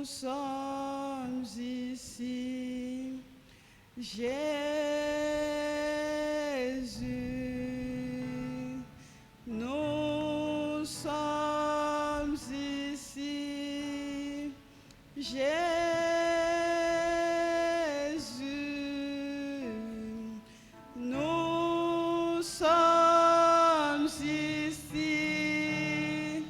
nous sommes ici, Jésus, nous sommes ici, Jésus, nous sommes ici,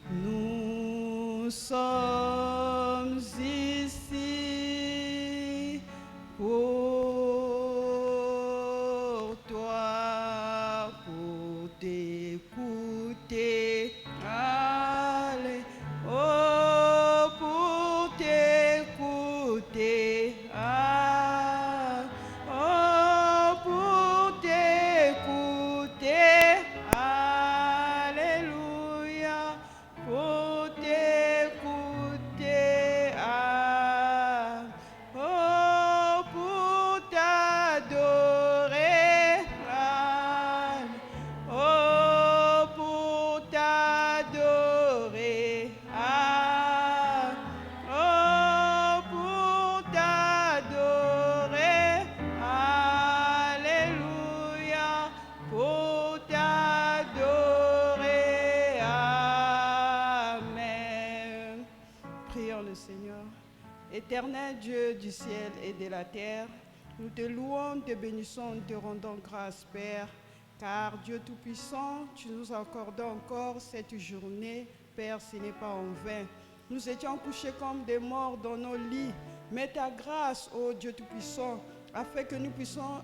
nous sommes ici pour toi, pour t'écouter. Allez, oh, pour t'écouter. Ah, oh, pour t'écouter. Alléluia, pour t'écouter. Ah, oh, pour t'adorer. Ah, oh, pour t'adorer. Ah, oh, pour t'adorer. Alléluia, pour t'adorer. Amen. Prions le Seigneur. Éternel Dieu du ciel et de la terre, nous te louons, te bénissons, nous te rendons grâce, Père, car Dieu Tout-Puissant, tu nous accordes encore cette journée, Père, ce n'est pas en vain. Nous étions couchés comme des morts dans nos lits, mais ta grâce, ô Dieu Tout-Puissant, afin que nous puissions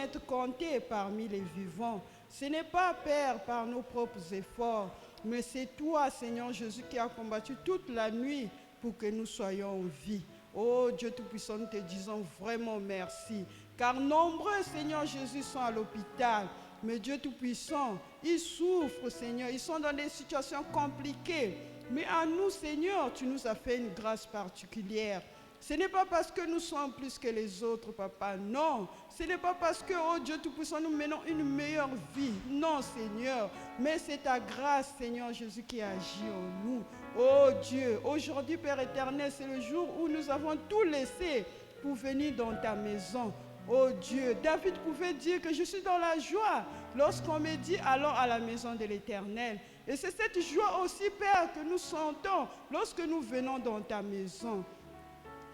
être comptés parmi les vivants. Ce n'est pas, Père, par nos propres efforts, mais c'est toi, Seigneur Jésus, qui as combattu toute la nuit pour que nous soyons en vie. Oh Dieu Tout-Puissant, nous te disons vraiment merci. Car nombreux, Seigneur Jésus, sont à l'hôpital. Mais Dieu Tout-Puissant, ils souffrent, Seigneur. Ils sont dans des situations compliquées. Mais à nous, Seigneur, tu nous as fait une grâce particulière. Ce n'est pas parce que nous sommes plus que les autres, Papa. Non. Ce n'est pas parce que, oh Dieu Tout-Puissant, nous menons une meilleure vie. Non, Seigneur. Mais c'est ta grâce, Seigneur Jésus, qui agit en nous. Oh Dieu, aujourd'hui, Père éternel, c'est le jour où nous avons tout laissé pour venir dans ta maison. Oh Dieu, David pouvait dire que je suis dans la joie lorsqu'on me dit alors à la maison de l'Éternel. Et c'est cette joie aussi, Père, que nous sentons lorsque nous venons dans ta maison.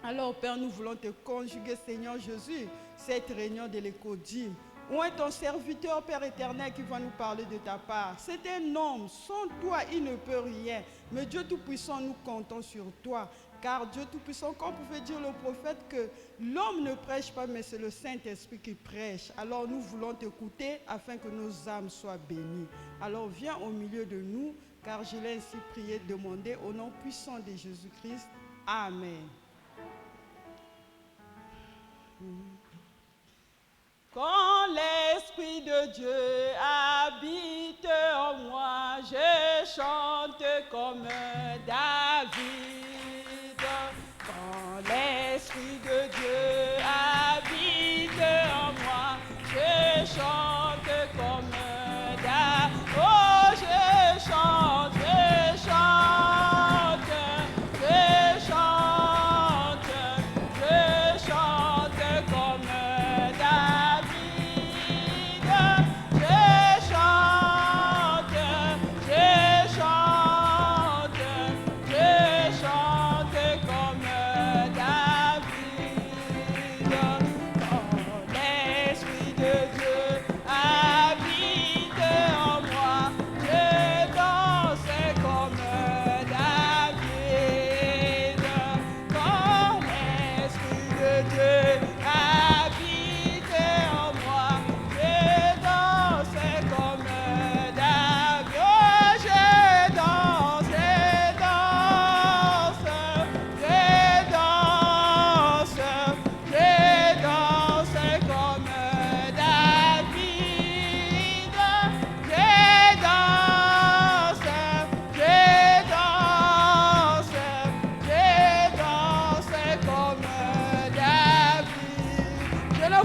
Alors, Père, nous voulons te conjuguer, Seigneur Jésus, cette réunion de l'Écodime. Où est ton serviteur, Père éternel, qui va nous parler de ta part? C'est un homme, sans toi, il ne peut rien. Mais Dieu Tout-Puissant, nous comptons sur toi. Car Dieu Tout-Puissant, comme pouvait dire le prophète, que l'homme ne prêche pas, mais c'est le Saint-Esprit qui prêche. Alors nous voulons t'écouter afin que nos âmes soient bénies. Alors viens au milieu de nous, car je l'ai ainsi prié, demandé au nom puissant de Jésus-Christ. Amen. Quand l'Esprit de Dieu habite en moi, je chante comme David. Quand l'Esprit de Dieu habite en moi, je chante comme David. Oh, je chante, je chante, je chante, je chante comme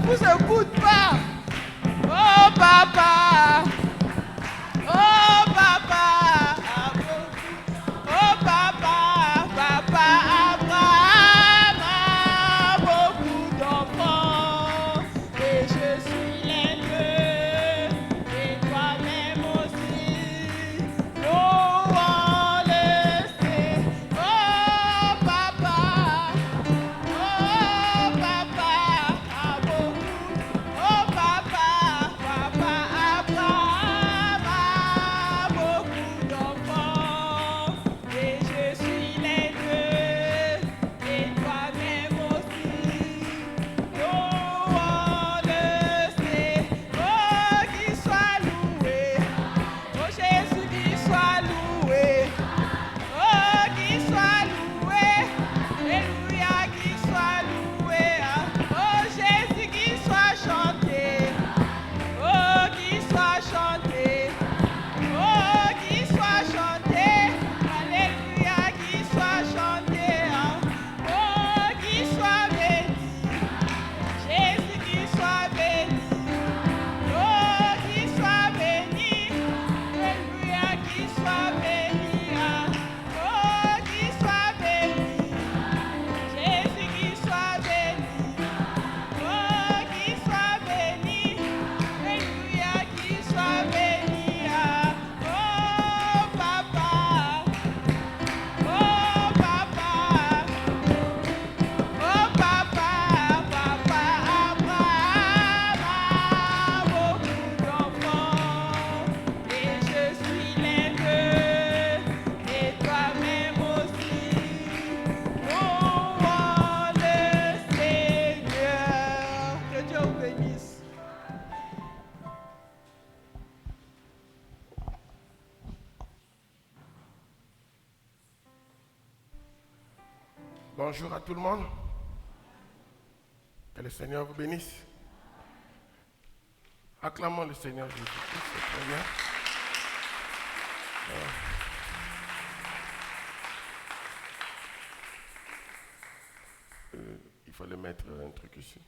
vous écoute pas. Oh papa, oh papa, oh papa, papa Bonjour à tout le monde. Que le Seigneur vous bénisse. Acclamons le Seigneur Jésus-Christ, c'est très bien. Il fallait mettre un truc ici.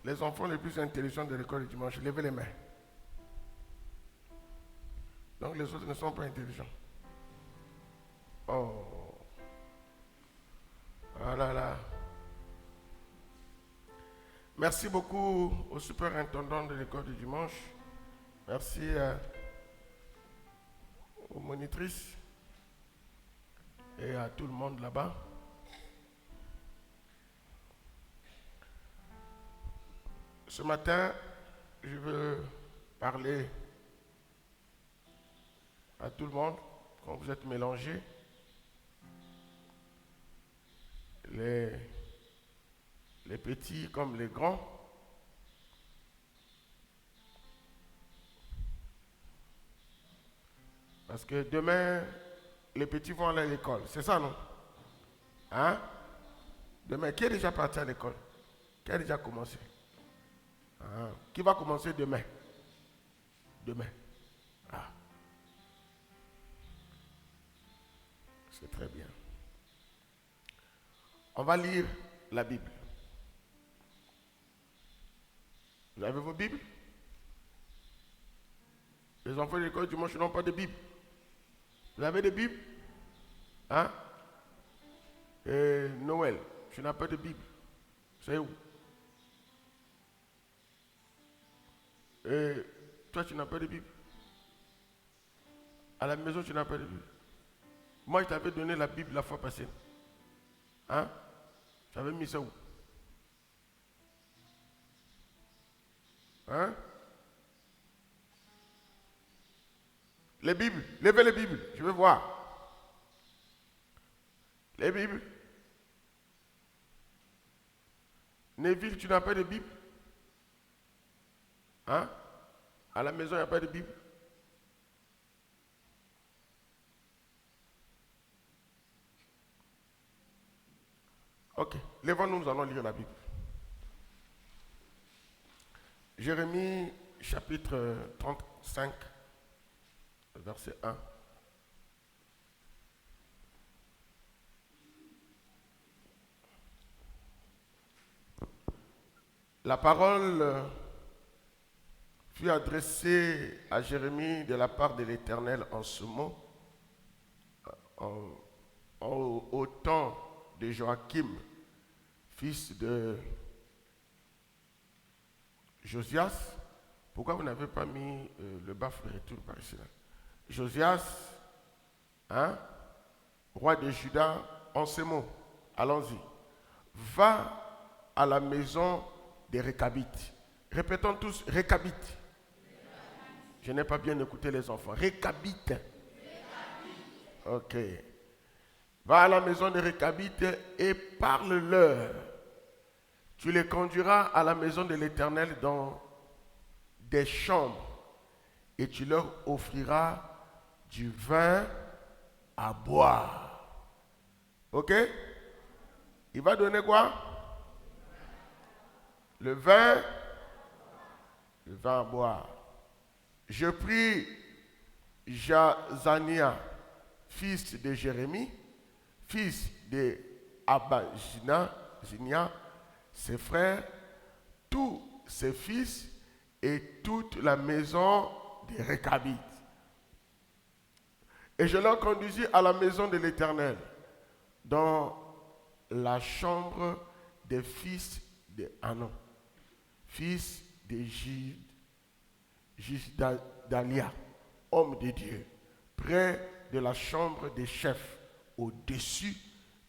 Les enfants les plus intelligents de l'école du dimanche, levez les mains. Donc les autres ne sont pas intelligents. Oh. Ah là là. Merci beaucoup au superintendant de l'école du dimanche. Merci aux monitrices et à tout le monde là-bas. Ce matin, je veux parler à tout le monde quand vous êtes mélangés. Les petits comme les grands. Parce que demain, les petits vont aller à l'école. C'est ça, non? Hein? Demain, qui est déjà parti à l'école? Qui a déjà commencé? Ah. Qui va commencer demain? Demain. Ah. C'est très bien. On va lire la Bible. Vous avez vos Bibles? Les enfants de l'école du dimanche n'ont pas de Bible. Vous avez des Bibles? Hein? Et Noël, tu n'as pas de Bible. C'est où? Et toi, tu n'as pas de Bible. À la maison, tu n'as pas de Bible. Moi, je t'avais donné la Bible la fois passée. Hein? J'avais mis ça où? Hein? Les Bibles, levez les Bibles, je veux voir. Les Bibles. Neville, tu n'as pas de Bible? Hein? À la maison, il n'y a pas de Bible? Ok, levons-nous, nous allons lire la Bible. Jérémie, chapitre 35, verset 1. La parole fut adressée à Jérémie de la part de l'Éternel en ce mot, au temps de Joachim, fils de Josias. Pourquoi vous n'avez pas mis le baffle retour par ici là? Josias, hein, roi de Juda, en ces mots. Allons-y. Va à la maison des Récabites. Répétons tous, Récabites. Je n'ai pas bien écouté les enfants. Récabites. Ok. Va à la maison des Récabites et parle-leur. Tu les conduiras à la maison de l'Éternel dans des chambres et tu leur offriras du vin à boire. Ok? Il va donner quoi? Le vin à boire. Je pris Jazania, fils de Jérémie, fils de Abajina, ses frères, tous ses fils et toute la maison des Récabites. Et je leur conduisis à la maison de l'Éternel, dans la chambre des fils de Hanon, fils de Gisdalia, homme de Dieu, près de la chambre des chefs, au-dessus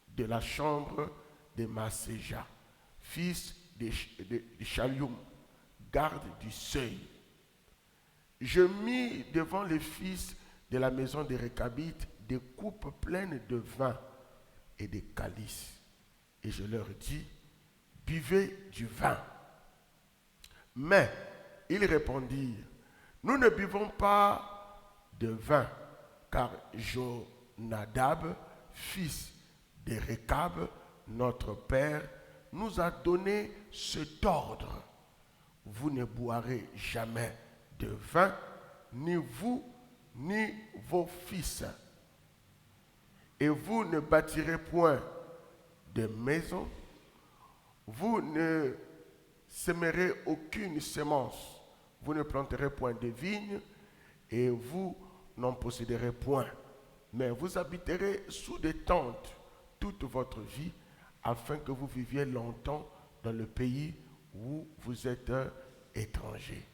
de la chambre de Maséja, fils de Shallum, garde du seuil. Je mis devant les fils de la maison des Récabites des coupes pleines de vin et des calices. Et je leur dis, buvez du vin. Mais ils répondirent, nous ne buvons pas de vin, car Jonadab, fils de Récab, notre père, nous a donné cet ordre. Vous ne boirez jamais de vin, ni vous, ni vos fils. Et vous ne bâtirez point de maison, vous ne sèmerez aucune semence, vous ne planterez point de vignes, et vous n'en posséderez point. Mais vous habiterez sous des tentes toute votre vie, afin que vous viviez longtemps dans le pays où vous êtes étrangers.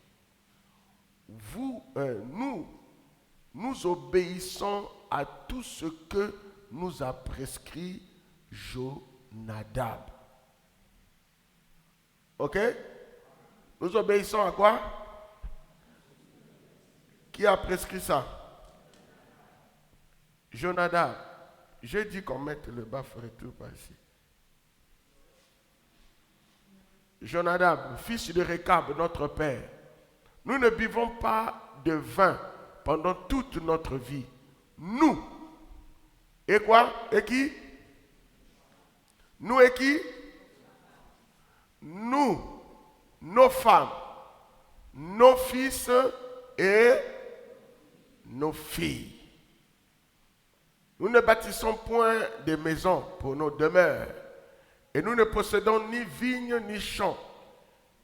Nous obéissons à tout ce que nous a prescrit Jonadab. Ok? Nous obéissons à quoi? Qui a prescrit ça? Jonadab. J'ai dit qu'on mette le bas-retour par ici. Jonadab, fils de Récab, notre père. Nous ne buvons pas de vin pendant toute notre vie. Nous. Et quoi? Et qui? Nous et qui? Nous, nos femmes, nos fils et nos filles. Nous ne bâtissons point de maisons pour nos demeures, et nous ne possédons ni vignes, ni champs,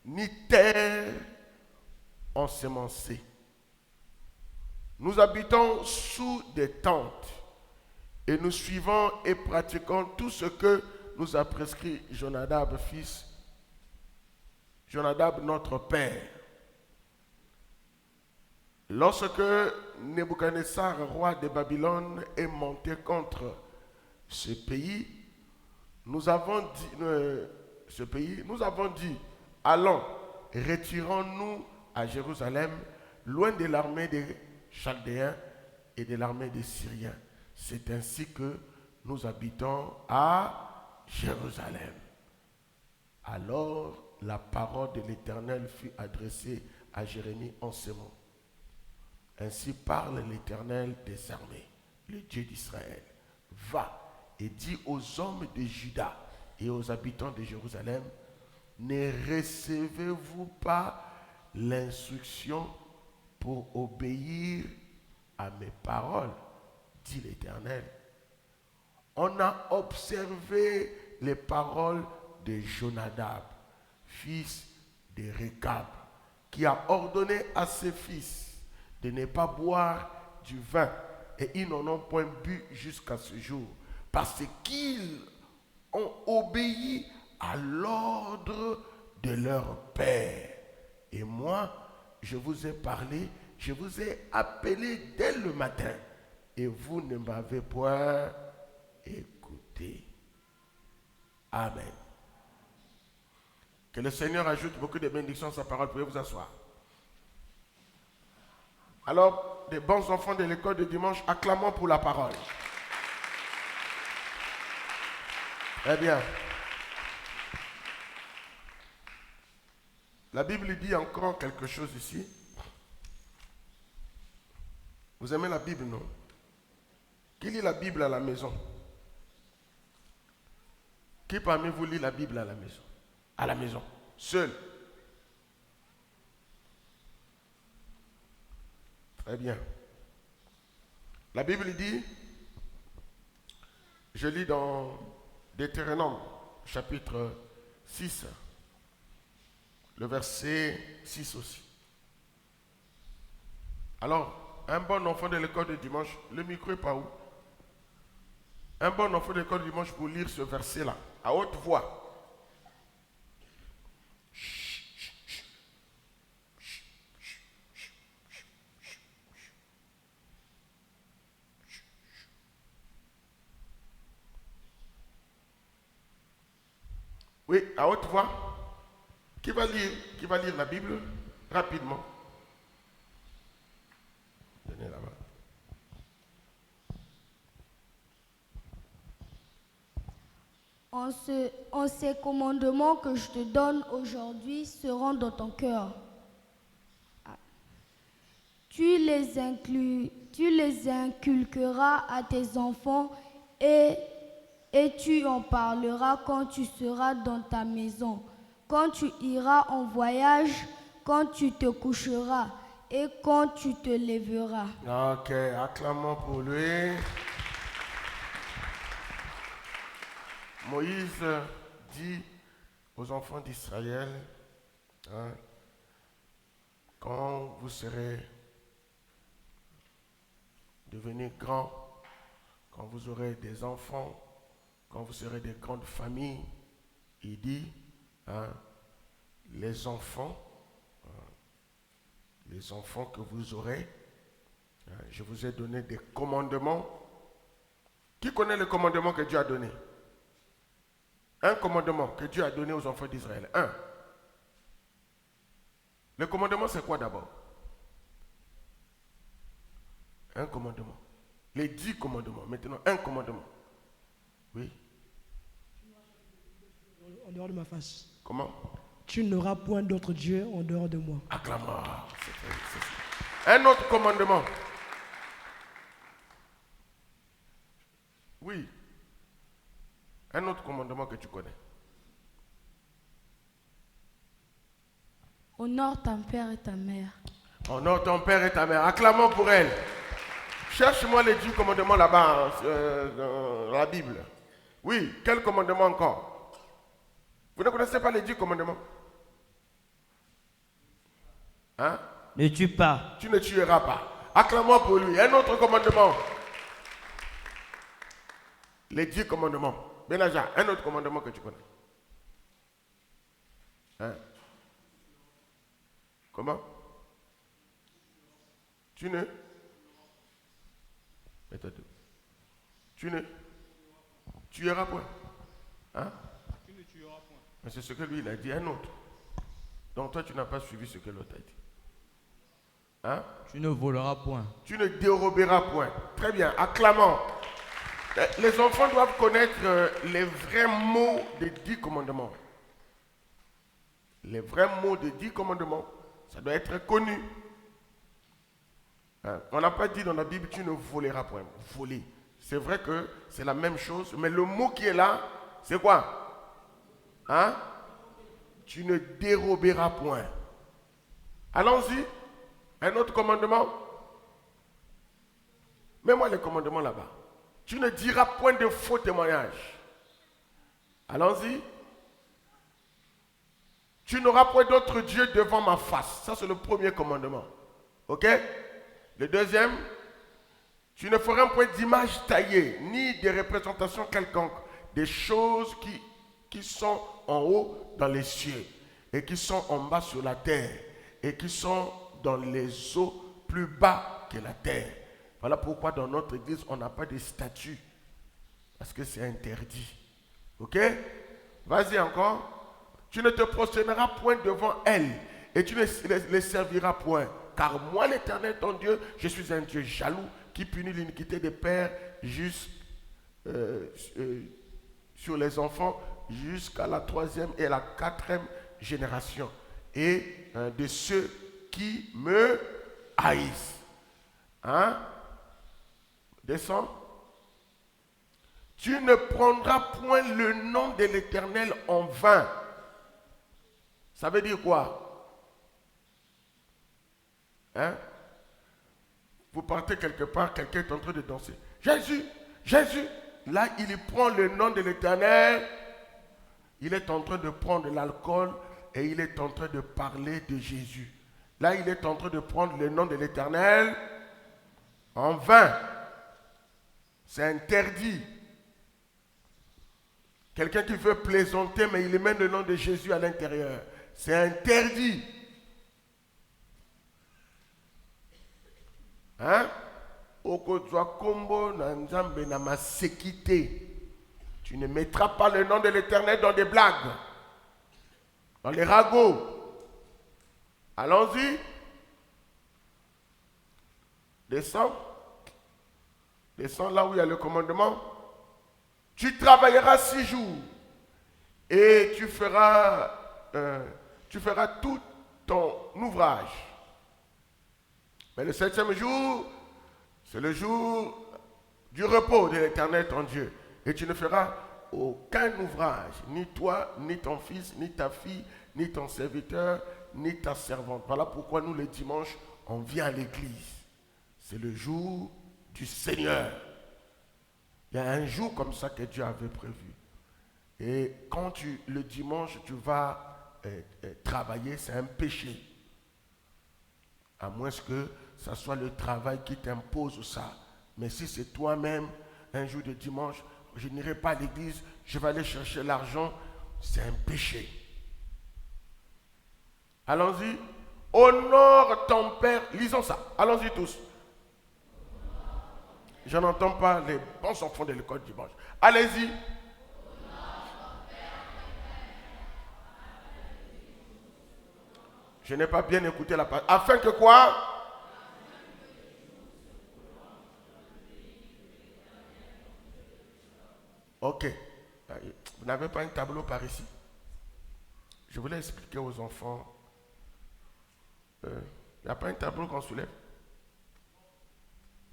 ni terre ensemencée. Nous habitons sous des tentes, et nous suivons et pratiquons tout ce que nous a prescrit Jonadab, Jonadab, notre père. Lorsque Nebuchadnezzar, roi de Babylone, est monté contre ce pays, nous avons dit, allons, retirons-nous à Jérusalem, loin de l'armée des Chaldéens et de l'armée des Syriens. C'est ainsi que nous habitons à Jérusalem. Alors, la parole de l'Éternel fut adressée à Jérémie en ces mots. Ainsi parle l'Éternel des armées, le Dieu d'Israël. Va et dis aux hommes de Juda et aux habitants de Jérusalem, ne recevez-vous pas l'instruction pour obéir à mes paroles, dit l'Éternel. On a observé les paroles de Jonadab, fils de Récab, qui a ordonné à ses fils de ne pas boire du vin, et ils n'en ont point bu jusqu'à ce jour, parce qu'ils ont obéi à l'ordre de leur père. Et moi, je vous ai parlé, je vous ai appelé dès le matin, et vous ne m'avez point écouté. Amen. Que le Seigneur ajoute beaucoup de bénédictions à sa parole. Pouvez vous asseoir. Alors, des bons enfants de l'école de dimanche, acclamons pour la parole. Très bien. La Bible dit encore quelque chose ici. Vous aimez la Bible, non? Qui lit la Bible à la maison? Qui parmi vous lit la Bible à la maison? À la maison, seul. Très bien. La Bible dit, je lis dans Deutéronome, chapitre 6, le verset 6 aussi. Alors, un bon enfant de l'école de dimanche, le micro est pas où? Un bon enfant de l'école de dimanche pour lire ce verset-là, à haute voix. Oui, à haute voix. Qui va lire la Bible rapidement? Donnez là-bas. En ces commandements que je te donne aujourd'hui seront dans ton cœur. Tu les inculqueras à tes enfants et tu en parleras quand tu seras dans ta maison, quand tu iras en voyage, quand tu te coucheras et quand tu te lèveras. Ok, acclamons pour lui. Moïse dit aux enfants d'Israël, hein, quand vous serez devenus grands, quand vous aurez des enfants, quand vous serez des grandes familles, il dit, hein, les enfants que vous aurez, hein, je vous ai donné des commandements. Qui connaît les commandements que Dieu a donnés? Un commandement que Dieu a donné aux enfants d'Israël. Un. Le commandement, c'est quoi d'abord? Un commandement. Les 10 commandements. Maintenant, un commandement. Oui. En dehors de ma face. Comment? Tu n'auras point d'autre Dieu en dehors de moi. Acclamons. Un autre commandement. Oui. Un autre commandement que tu connais. Honore ton père et ta mère. Honore ton père et ta mère. Acclamons pour elle. Cherche-moi les 10 commandements là-bas dans la Bible. Oui, quel commandement encore? Vous ne connaissez pas les 10 commandements? Hein? Ne tue pas. Tu ne tueras pas. Acclamons pour lui. Un autre commandement. Les 10 commandements. Benaja, un autre commandement que tu connais. Hein? Comment? Tu ne? Tu ne tueras point. Hein? Tu ne tueras point. Mais c'est ce que lui il a dit, un autre. Donc toi tu n'as pas suivi ce que l'autre a dit. Hein? Tu ne voleras point. Tu ne déroberas point. Très bien, acclamons. Les enfants doivent connaître les vrais mots des 10 commandements. Les vrais mots des 10 commandements, ça doit être connu. Hein? On n'a pas dit dans la Bible, tu ne voleras point. Voler. C'est vrai que c'est la même chose, mais le mot qui est là, c'est quoi? Hein? Tu ne déroberas point. Allons-y. Un autre commandement. Mets-moi les commandements là-bas. Tu ne diras point de faux témoignages. Allons-y. Tu n'auras point d'autre Dieu devant ma face. Ça, c'est le premier commandement. Ok? Le deuxième, tu ne feras point d'image taillée, ni de représentation quelconque, des choses qui sont en haut dans les cieux, et qui sont en bas sur la terre, et qui sont dans les eaux plus bas que la terre. Voilà pourquoi dans notre église, on n'a pas de statue. Parce que c'est interdit. Ok? Vas-y encore. Tu ne te prosterneras point devant elle. Et tu ne les serviras point. Car moi, l'Éternel, ton Dieu, je suis un Dieu jaloux qui punit l'iniquité des pères sur les enfants jusqu'à la 3e et la 4e génération. Et de ceux qui me haïssent. Hein? Descends. Tu ne prendras point le nom de l'Éternel en vain. Ça veut dire quoi? Hein? Vous partez quelque part, quelqu'un est en train de danser. Jésus, Jésus. Là, il prend le nom de l'Éternel. Il est en train de prendre l'alcool et il est en train de parler de Jésus. Là, il est en train de prendre le nom de l'Éternel en vain. C'est interdit. Quelqu'un qui veut plaisanter, mais il met le nom de Jésus à l'intérieur. C'est interdit. Hein? Tu ne mettras pas le nom de l'Éternel dans des blagues, dans les ragots. Allons-y. Descends. Descends là où il y a le commandement. Tu travailleras 6 jours et tu feras tout ton ouvrage. Mais le 7e jour, c'est le jour du repos de l'Éternel ton Dieu. Et tu ne feras aucun ouvrage, ni toi, ni ton fils, ni ta fille, ni ton serviteur, ni ta servante. Voilà pourquoi nous, le dimanche, on vient à l'église. C'est le jour du Seigneur. Il y a un jour comme ça que Dieu avait prévu. Et quand le dimanche, tu vas travailler, c'est un péché. À moins que ça soit le travail qui t'impose ça. Mais si c'est toi-même, un jour de dimanche, je n'irai pas à l'église, je vais aller chercher l'argent, c'est un péché. Allons-y. Honore ton père. Lisons ça. Allons-y tous. Je n'entends pas les bons enfants de l'école dimanche. Allez-y. Je n'ai pas bien écouté la parole. Afin que quoi? Ok. Vous n'avez pas un tableau par ici? Je voulais expliquer aux enfants. Il n'y a pas un tableau qu'on soulève?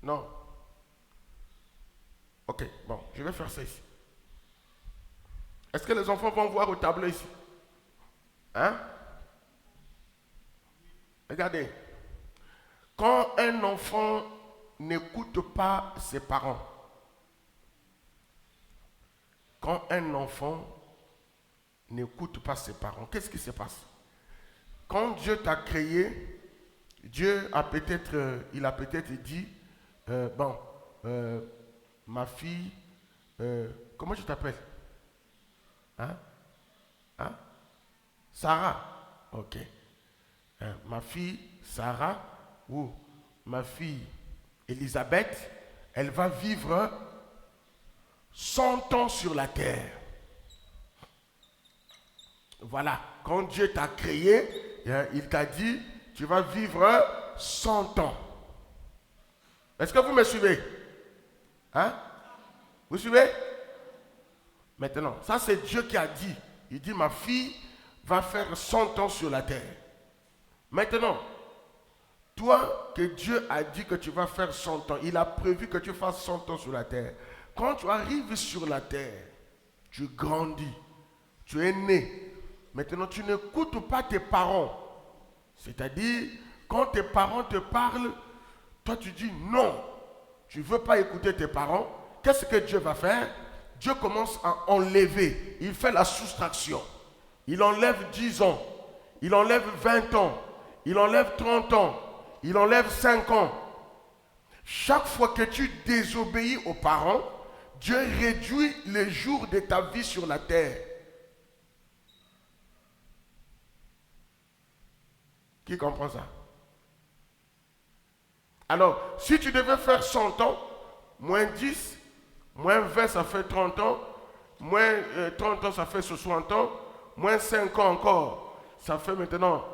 Non. Ok, bon, je vais faire ça ici. Est-ce que les enfants vont voir au tableau ici? Hein? Regardez. Quand un enfant n'écoute pas ses parents, qu'est-ce qui se passe? Quand Dieu t'a créé, Dieu a peut-être dit, ma fille, comment tu t'appelles? Sarah. Ok. Ma fille Sarah ou ma fille Elisabeth, elle va vivre 100 ans sur la terre. Voilà. Quand Dieu t'a créé, il t'a dit, tu vas vivre 100 ans. Est-ce que vous me suivez? Vous suivez? Maintenant, ça c'est Dieu qui a dit. Il dit, ma fille va faire 100 ans sur la terre. Maintenant, toi que Dieu a dit que tu vas faire 100 ans, il a prévu que tu fasses 100 ans sur la terre. Quand tu arrives sur la terre, tu grandis, tu es né. Maintenant, tu n'écoutes pas tes parents. C'est-à-dire, quand tes parents te parlent, toi tu dis non. Tu ne veux pas écouter tes parents. Qu'est-ce que Dieu va faire? Dieu commence à enlever. Il fait la soustraction. Il enlève 10 ans. Il enlève 20 ans. Il enlève 30 ans. Il enlève 5 ans. Chaque fois que tu désobéis aux parents, Dieu réduit les jours de ta vie sur la terre. Qui comprend ça? Alors, si tu devais faire 100 ans, moins 10, moins 20, ça fait 30 ans, moins 30 ans, ça fait 60 ans, moins 5 ans encore, ça fait maintenant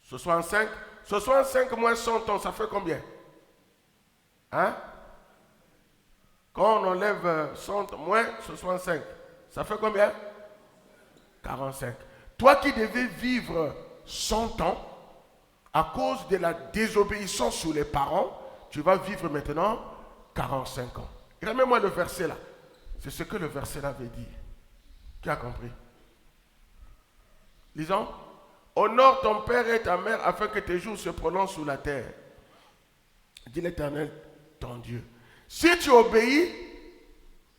65. 65 moins 100 ans, ça fait combien? Quand on enlève 100 moins 65, ça fait combien? 45. Toi qui devais vivre 100 ans, à cause de la désobéissance sur les parents, tu vas vivre maintenant 45 ans. Remets-moi le verset là. C'est ce que le verset là veut dire. Qui a compris? Lisons. Honore ton père et ta mère afin que tes jours se prolongent sur la terre. Dit l'Éternel, ton Dieu. Si tu obéis,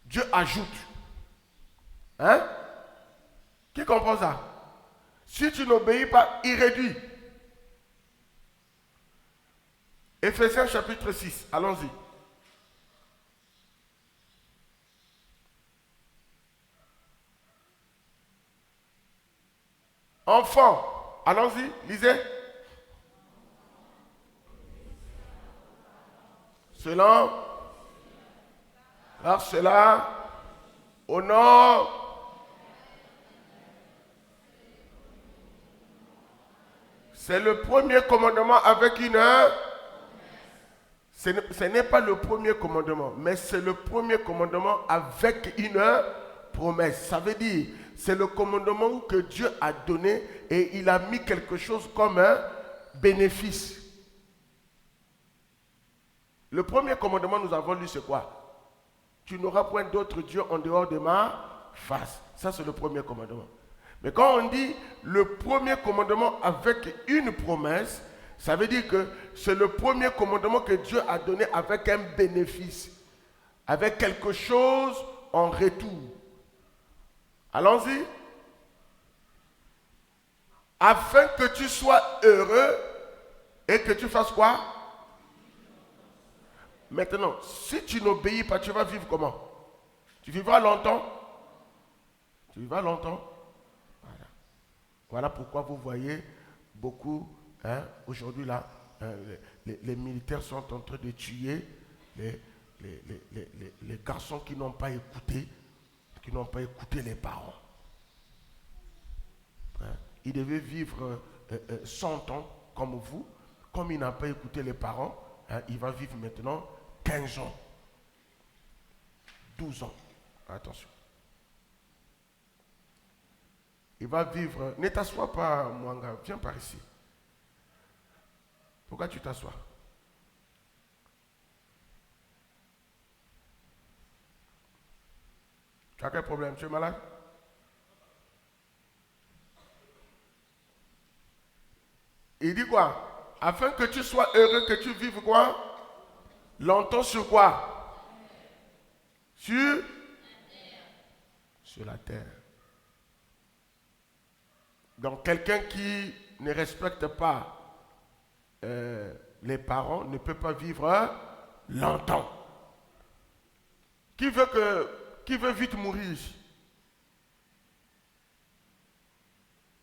Dieu ajoute. Qui comprend ça? Si tu n'obéis pas, il réduit. Éphésiens chapitre 6, allons-y. Enfants, allons-y, lisez. Par cela, honore. C'est le premier commandement avec une heure. Ce n'est pas le premier commandement, mais c'est le premier commandement avec une promesse. Ça veut dire, c'est le commandement que Dieu a donné et il a mis quelque chose comme bénéfice. Le premier commandement nous avons lu, c'est quoi? Tu n'auras point d'autre Dieu en dehors de ma face. Ça, c'est le premier commandement. Mais quand on dit le premier commandement avec une promesse, ça veut dire que c'est le premier commandement que Dieu a donné avec un bénéfice, avec quelque chose en retour. Allons-y. Afin que tu sois heureux et que tu fasses quoi? Maintenant, si tu n'obéis pas, tu vas vivre comment? Tu vivras longtemps? Tu vivras longtemps? Voilà. Voilà pourquoi vous voyez beaucoup, aujourd'hui là, les militaires sont en train de tuer les garçons qui n'ont pas écouté les parents. Il devait vivre 100 ans comme vous. Comme il n'a pas écouté les parents, il va vivre maintenant 15 ans, 12 ans. Attention. Il va vivre... Ne t'assois pas, Mwanga. Viens par ici. Pourquoi tu t'assois? Tu as quel problème? Tu es malade? Il dit quoi? Afin que tu sois heureux, que tu vives quoi? Longtemps sur quoi? Sur la terre. Donc quelqu'un qui ne respecte pas les parents ne peut pas vivre longtemps. Qui veut vite mourir ici?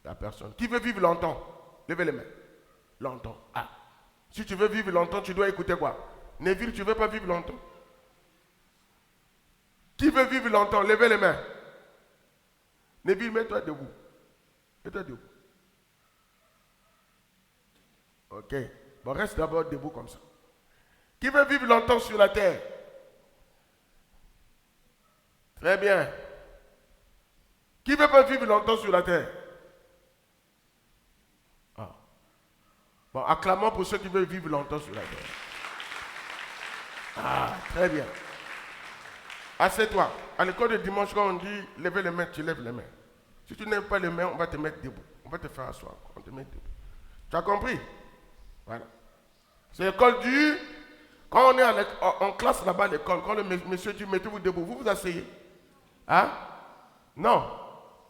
La personne. Qui veut vivre longtemps? Levez les mains. Longtemps. Ah. Si tu veux vivre longtemps, tu dois écouter quoi? Neville, tu ne veux pas vivre longtemps? Qui veut vivre longtemps? Levez les mains. Neville, mets-toi debout. Mets-toi debout. Ok. Bon, reste d'abord debout comme ça. Qui veut vivre longtemps sur la terre? Très bien. Qui ne veut pas vivre longtemps sur la terre? Ah. Bon, acclamons pour ceux qui veulent vivre longtemps sur la terre. Ah, très bien. Assieds-toi. À l'école de dimanche, quand on dit levez les mains, tu lèves les mains. Si tu n'aimes pas les mains, on va te mettre debout. On va te faire asseoir. On te met debout. Tu as compris? Voilà. C'est l'école du... Quand on est en classe là-bas à l'école, quand le monsieur dit mettez-vous debout, vous vous asseyez. Hein? Non.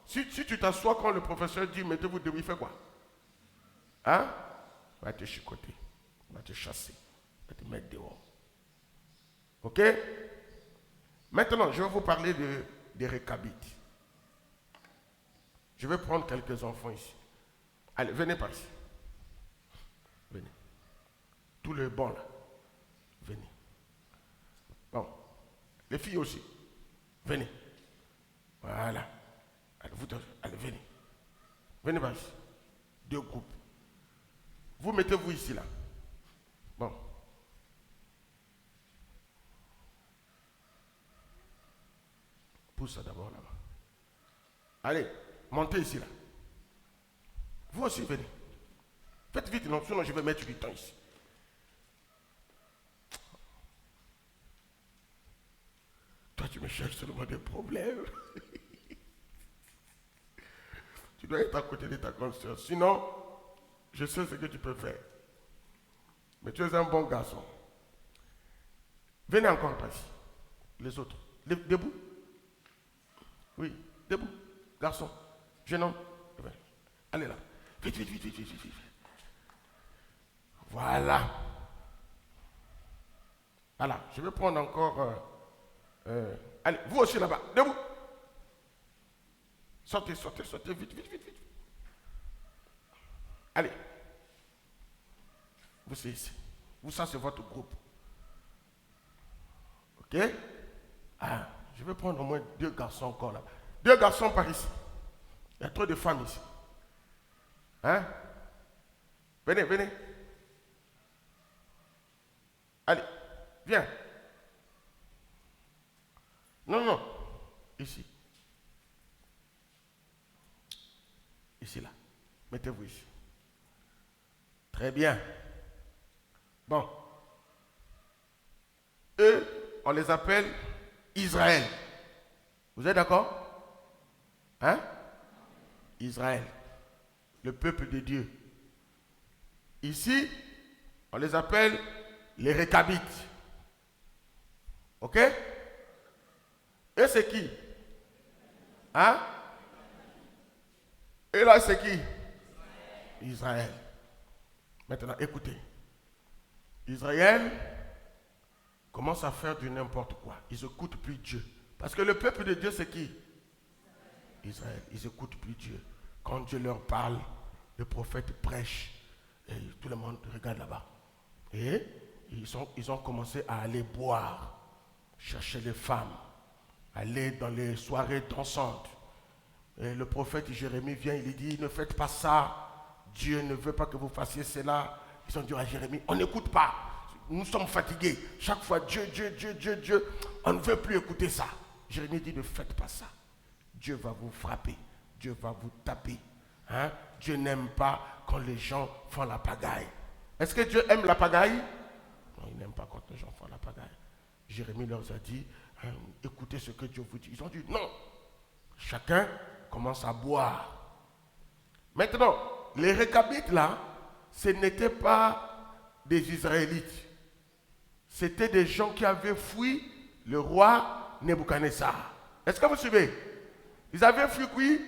Si tu t'assois quand le professeur dit mettez-vous debout, il fait quoi? Hein? Il va te chicoter. Il va te chasser. Il va te mettre dehors. Ok? Maintenant, je vais vous parler des récabites. Je vais prendre quelques enfants ici. Allez, venez par ici. Venez. Tous les bons là. Venez. Bon. Les filles aussi. Venez. Voilà. Allez, allez, venez. Venez par ici. 2 groupes. Vous mettez-vous ici là. Bon. Pousse ça d'abord là-bas. Allez, montez ici là. Vous aussi venez. Faites vite, non, sinon je vais mettre du temps ici. Toi, tu me cherches seulement des problèmes. Tu dois être à côté de ta grande soeur. Sinon, je sais ce que tu peux faire. Mais tu es un bon garçon. Venez encore par ici. Les autres. Debout. Oui, debout. Garçon. Jeune homme. Allez là. Vite, vite, vite, vite, vite, vite. Voilà. Voilà. Je vais prendre encore... allez, vous aussi là-bas. Debout. Sortez, sortez, sortez. Vite, vite, vite, vite. Allez. Vous, c'est ici. Vous, ça, c'est votre groupe. Ok? Ah, je vais prendre au moins 2 garçons encore là. 2 garçons par ici. Il y a trop de femmes ici. Hein? Venez, venez. Allez, viens. Non, non. Ici. Ici, là. Mettez-vous ici. Très bien. Bon. Eux, on les appelle Israël. Vous êtes d'accord? Hein? Israël. Le peuple de Dieu. Ici, on les appelle les Récabites. Ok? Et c'est qui? Hein? Et là, c'est qui? Israël. Maintenant, écoutez. Israël commence à faire du n'importe quoi. Ils n'écoutent plus Dieu. Parce que le peuple de Dieu, c'est qui? Israël. Ils n'écoutent plus Dieu. Quand Dieu leur parle, le prophète prêche. Et tout le monde regarde là-bas. Et ils ont commencé à aller boire, chercher les femmes, aller dans les soirées dansantes. Et le prophète Jérémie vient, il dit, ne faites pas ça. Dieu ne veut pas que vous fassiez cela. Ils ont dit à Jérémie, on n'écoute pas. Nous sommes fatigués. Chaque fois, Dieu, Dieu, Dieu, Dieu, Dieu. On ne veut plus écouter ça. Jérémie dit, ne faites pas ça. Dieu va vous frapper. Dieu va vous taper. Hein? Dieu n'aime pas quand les gens font la pagaille. Est-ce que Dieu aime la pagaille? Non, il n'aime pas quand les gens font la pagaille. Jérémie leur a dit, hein, écoutez ce que Dieu vous dit. Ils ont dit, non. Chacun commence à boire. Maintenant, les Récabites là, ce n'étaient pas des Israélites. C'était des gens qui avaient fui le roi Nebuchadnezzar. Est-ce que vous suivez? Ils avaient fui qui?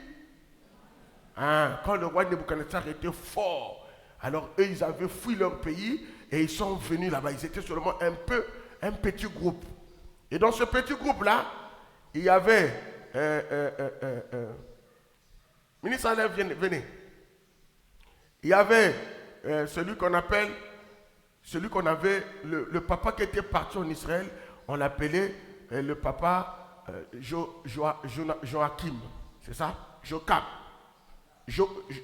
Hein, quand le roi Nebuchadnezzar était fort, alors eux, ils avaient fui leur pays et ils sont venus là-bas. Ils étaient seulement un petit groupe. Et dans ce petit groupe-là, il y avait... ministre Alef, venez. Il y avait celui qu'on avait, le papa qui était parti en Israël, on l'appelait le papa Joachim, c'est ça? Joachim.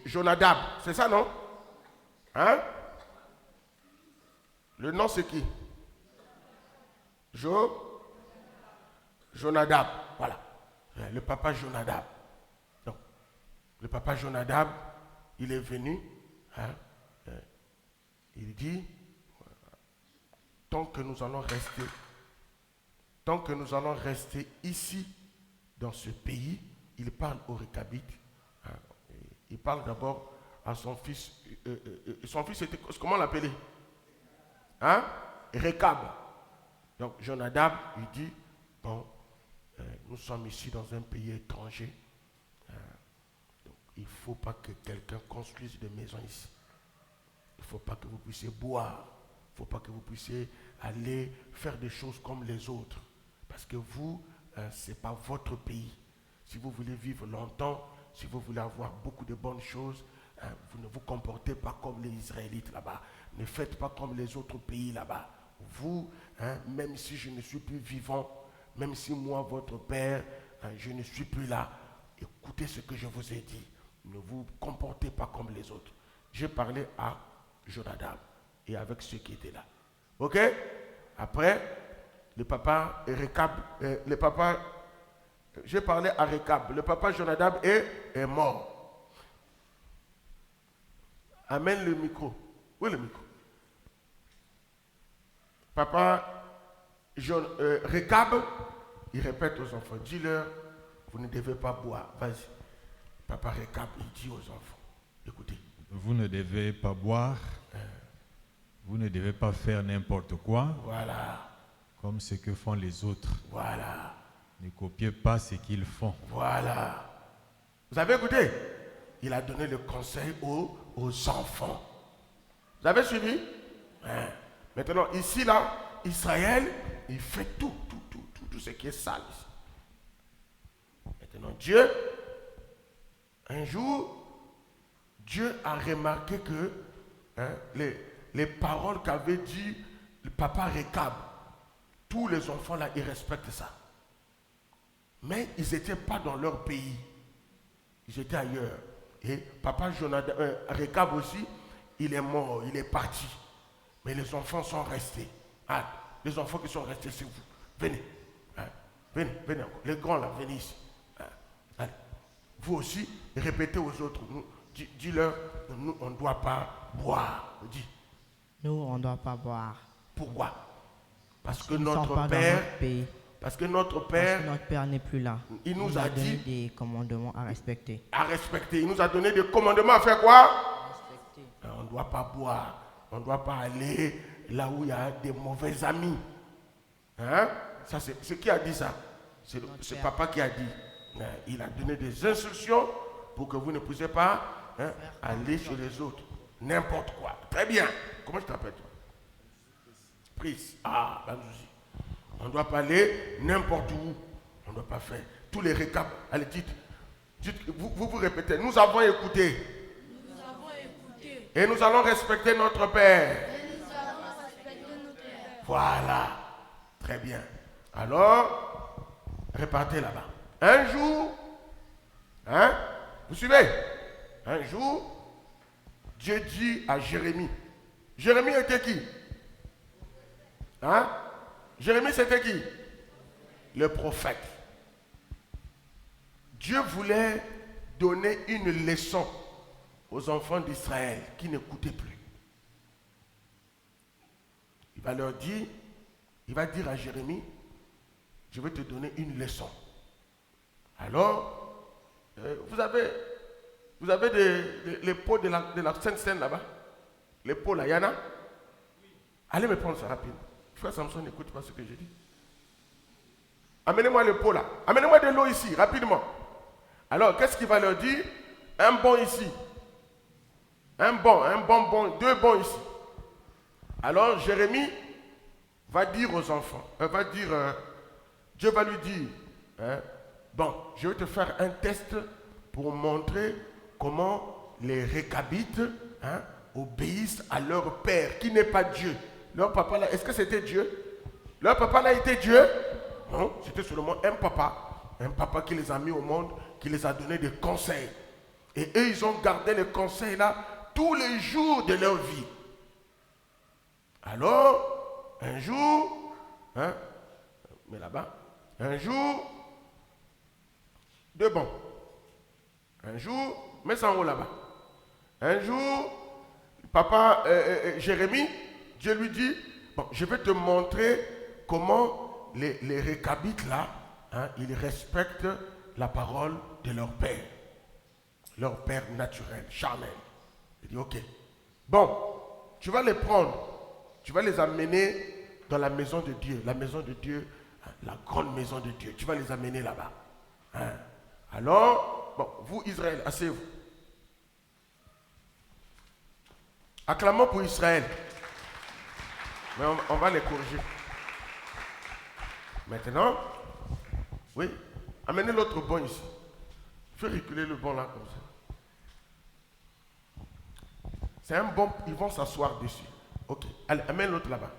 Jonadab, c'est ça, non? Hein? Le nom c'est qui? Jonadab, voilà. Le papa Jonadab. Donc, le papa Jonadab, il est venu, hein, il dit, tant que nous allons rester ici, dans ce pays, il parle aux Récabites. Hein, il parle d'abord à son fils. Son fils était, comment l'appelait? Hein? Récab. Donc Jonadab, il dit, bon, nous sommes ici dans un pays étranger. Donc, il ne faut pas que quelqu'un construise de maisons ici. Il ne faut pas que vous puissiez boire. Il ne faut pas que vous puissiez aller faire des choses comme les autres. Parce que vous, ce n'est pas votre pays. Si vous voulez vivre longtemps, si vous voulez avoir beaucoup de bonnes choses, vous ne vous comportez pas comme les Israélites là-bas. Ne faites pas comme les autres pays là-bas. Vous, même si je ne suis plus vivant, même si moi, votre père, je ne suis plus là, écoutez ce que je vous ai dit. Ne vous comportez pas comme les autres. J'ai parlé à Jonadab et avec ceux qui étaient là. Ok? Après, le papa Récab, j'ai parlé à Récab. Le papa Jonadab est mort. Amène le micro. Où est le micro? Papa Récab, il répète aux enfants, dis-leur, vous ne devez pas boire. Vas-y. Papa Récab, il dit aux enfants, écoutez. Vous ne devez pas boire. Vous ne devez pas faire n'importe quoi. Voilà. Comme ce que font les autres. Voilà. Ne copiez pas ce qu'ils font. Voilà. Vous avez écouté? Il a donné le conseil aux enfants. Vous avez suivi? Maintenant, ici, là, Israël, il fait tout ce qui est sale. Maintenant, Dieu, un jour, Dieu a remarqué que les paroles qu'avait dit le papa Récab, tous les enfants là, ils respectent ça. Mais ils n'étaient pas dans leur pays. Ils étaient ailleurs. Et papa Récab aussi, il est mort, il est parti. Mais les enfants sont restés. Les enfants qui sont restés, c'est vous. Venez. Venez encore. Les grands là, venez ici. Allez. Vous aussi, répétez aux autres. Dis-leur, nous, on ne doit pas boire. dis. Nous, on ne doit pas boire. Pourquoi? Parce que Nous ne sommes notre pas dans Père, notre pays. parce que notre Parce Père que notre Père n'est plus là. il nous Il a donné dit des commandements à respecter. à respecter. Il nous a donné des commandements à faire quoi? On ne doit pas boire. On ne doit pas aller là où il y a des mauvais amis. Hein? Ça, c'est qui a dit ça? C'est papa qui a dit. Il a donné des instructions pour que vous ne puissiez pas aller chez les autres. N'importe quoi. Très bien. Comment je t'appelle toi? Prise. Ah, Banzouzi. On ne doit pas aller n'importe où. On ne doit pas faire tous les récaps. Allez, dites vous répétez. Nous avons écouté. Et nous allons respecter notre Père. Voilà. Très bien. Alors, répartez là-bas. Un jour, vous suivez? Un jour, Dieu dit à Jérémie. Jérémie était qui? Jérémie c'était qui? Le prophète. Dieu voulait donner une leçon aux enfants d'Israël qui n'écoutaient plus. Il va leur dire, il va dire à Jérémie, je vais te donner une leçon. Alors, vous avez les pots de la Sainte-Seine là-bas? Les pots là, Yana? Allez me prendre ça rapide. Frère Samson, n'écoute pas ce que je dis. Amenez-moi le pot là. Amenez-moi de l'eau ici, rapidement. Alors, qu'est-ce qu'il va leur dire? Un bon ici. Un bon, deux bons ici. Alors, Jérémie va dire aux enfants, Dieu va lui dire, bon, je vais te faire un test pour montrer comment les Récabites obéissent à leur père, qui n'est pas Dieu. Leur papa là, est-ce que c'était Dieu? Leur papa là était Dieu? Non, c'était seulement un papa qui les a mis au monde, qui les a donné des conseils. Et eux, ils ont gardé les conseils là tous les jours de leur vie. Alors, un jour, mais là-bas, un jour, de bon. Un jour, mets ça en haut là-bas. Un jour, papa Jérémie, Dieu lui dit, bon, je vais te montrer comment les Récabites là, ils respectent la parole de leur père naturel, charnel. Il dit, ok, bon, tu vas les prendre, tu vas les amener dans la maison de Dieu, la grande maison de Dieu, tu vas les amener là-bas. Alors, bon, vous Israël, asseyez-vous. Acclamons pour Israël. Mais on va les corriger. Maintenant, oui, amenez l'autre bon ici. Fais reculer le bon là comme ça. C'est un bon, ils vont s'asseoir dessus. Ok, allez, amène l'autre là-bas.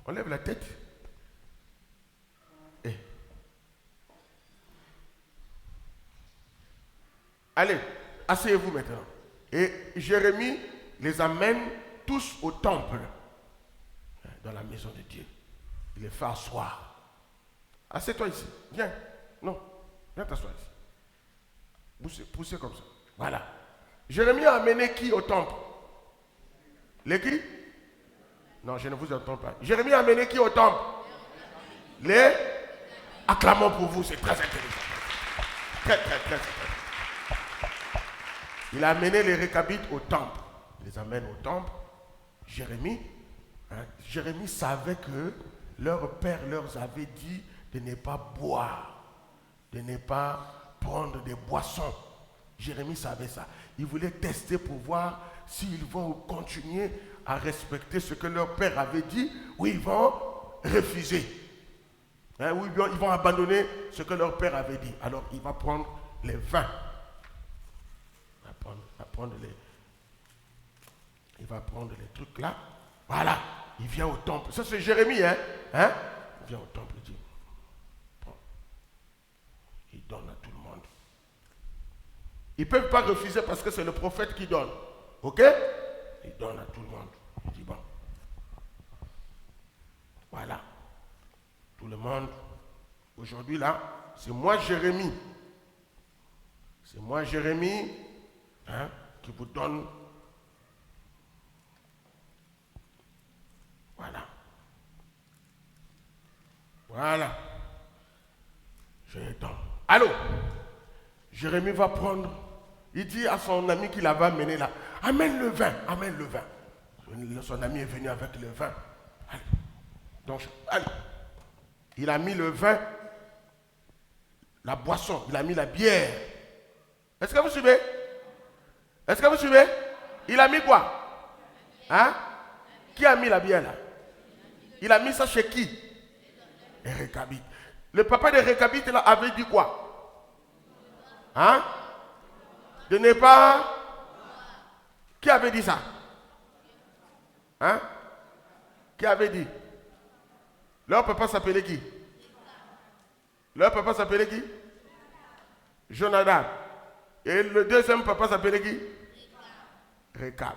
On lève la tête. Allez, asseyez-vous maintenant. Et Jérémie les amène tous au temple, dans la maison de Dieu. Il les fait asseoir. Assieds-toi ici. Viens. Non, viens t'asseoir ici. Poussez comme ça. Voilà. Jérémie a amené qui au temple? Les qui? Non, je ne vous entends pas. Jérémie a amené qui au temple? Les? Acclamons pour vous, c'est très intelligent. Très, très, très intelligent. Il a amené les Récabites au temple. Il les amène au temple. Jérémie savait que leur père leur avait dit de ne pas boire, de ne pas prendre des boissons. Jérémie savait ça. Il voulait tester pour voir s'ils vont continuer à respecter ce que leur père avait dit ou ils vont refuser. Ou ils vont abandonner ce que leur père avait dit. Alors il va prendre les vins. Il va prendre les trucs là. Voilà. Il vient au temple. Ça c'est Jérémie, Il vient au temple, il dit. Bon. Il donne à tout le monde. Ils ne peuvent pas refuser parce que c'est le prophète qui donne. Ok? Il donne à tout le monde. Il dit bon. Voilà. Tout le monde. Aujourd'hui là, c'est moi Jérémie. C'est moi Jérémie. qui vous donne. Voilà. Voilà. Je donne. Allô? Jérémie va prendre. Il dit à son ami qui l'avait amené là, amène le vin, amène le vin. Son ami est venu avec le vin. Allez. Donc, allez. Il a mis le vin, la boisson, il a mis la bière. Est-ce que vous suivez? Est-ce que vous suivez? Il a mis quoi? Hein? Qui a mis la bière là? Il a mis ça chez qui? Les Récabites. Le papa des Récabites là avait dit quoi? Hein? De ne pas... Qui avait dit ça? Hein? Qui avait dit? Leur papa s'appelait qui? Leur papa s'appelait qui? Jonadab. Et le deuxième papa s'appelait qui? Récab.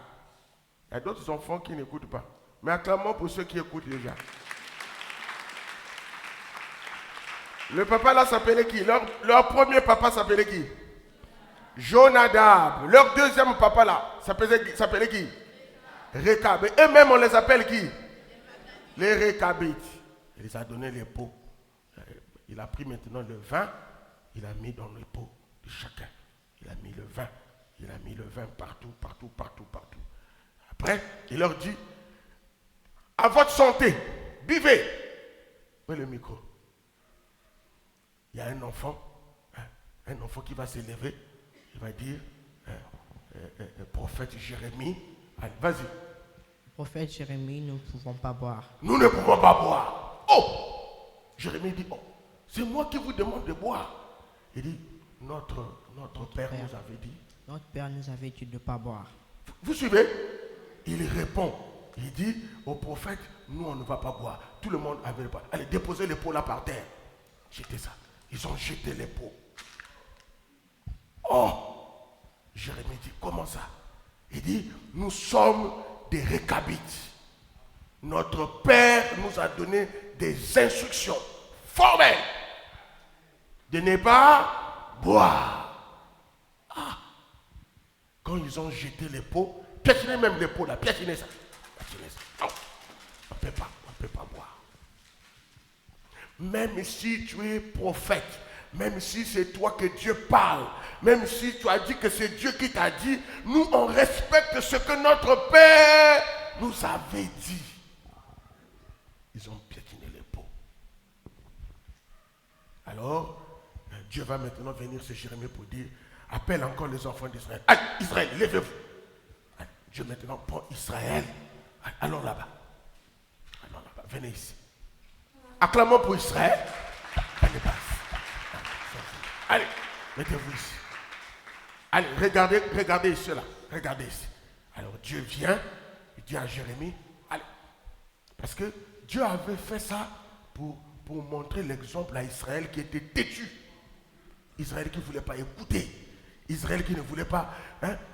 Il y a d'autres enfants qui n'écoutent pas. Mais acclamons pour ceux qui écoutent déjà. Le papa là s'appelait qui? Leur premier papa s'appelait qui? Jonadab. Leur deuxième papa là s'appelait qui? Récab. Et eux-mêmes on les appelle qui? Les Récabites. Il les a donné les pots. Il a pris maintenant le vin, il a mis dans les pots de chacun. Il a mis le vin. Il a mis le vin partout, partout, partout, partout. Après, il leur dit, à votre santé, buvez. Où est le micro? Il y a un enfant qui va s'élever. Il va dire, prophète Jérémie, allez, vas-y. Prophète Jérémie, nous ne pouvons pas boire. Nous ne pouvons pas boire. Oh! Jérémie dit, oh, c'est moi qui vous demande de boire. Il dit, notre père nous avait dit. Notre père nous avait dit de ne pas boire. Vous suivez? Il répond. Il dit au prophète, nous on ne va pas boire. Tout le monde avait pas. Allez, déposez les pots là par terre. Jetez ça. Ils ont jeté les pots. Oh! Jérémie dit, comment ça? Il dit, nous sommes des Récabites. Notre père nous a donné des instructions formelles de ne pas boire. Ah! Quand ils ont jeté les pots, piétinez même les pots là, piétinez ça. Piétinez ça. Non, on ne peut pas boire. Même si tu es prophète, même si c'est toi que Dieu parle, même si tu as dit que c'est Dieu qui t'a dit, nous on respecte ce que notre Père nous avait dit. Ils ont piétiné les pots. Alors, Dieu va maintenant venir se Jérémie pour dire, appelle encore les enfants d'Israël. Allez, Israël, levez-vous. Allez, Dieu maintenant prend Israël. Allez, allons là-bas. Allons là-bas, venez ici. Acclamons pour Israël. Allez, allez, mettez-vous ici. Allez, regardez ici là. Regardez ici. Alors Dieu vient, il dit à Jérémie, allez. Parce que Dieu avait fait ça pour montrer l'exemple à Israël qui était têtu. Israël qui ne voulait pas écouter. Israël qui ne voulait pas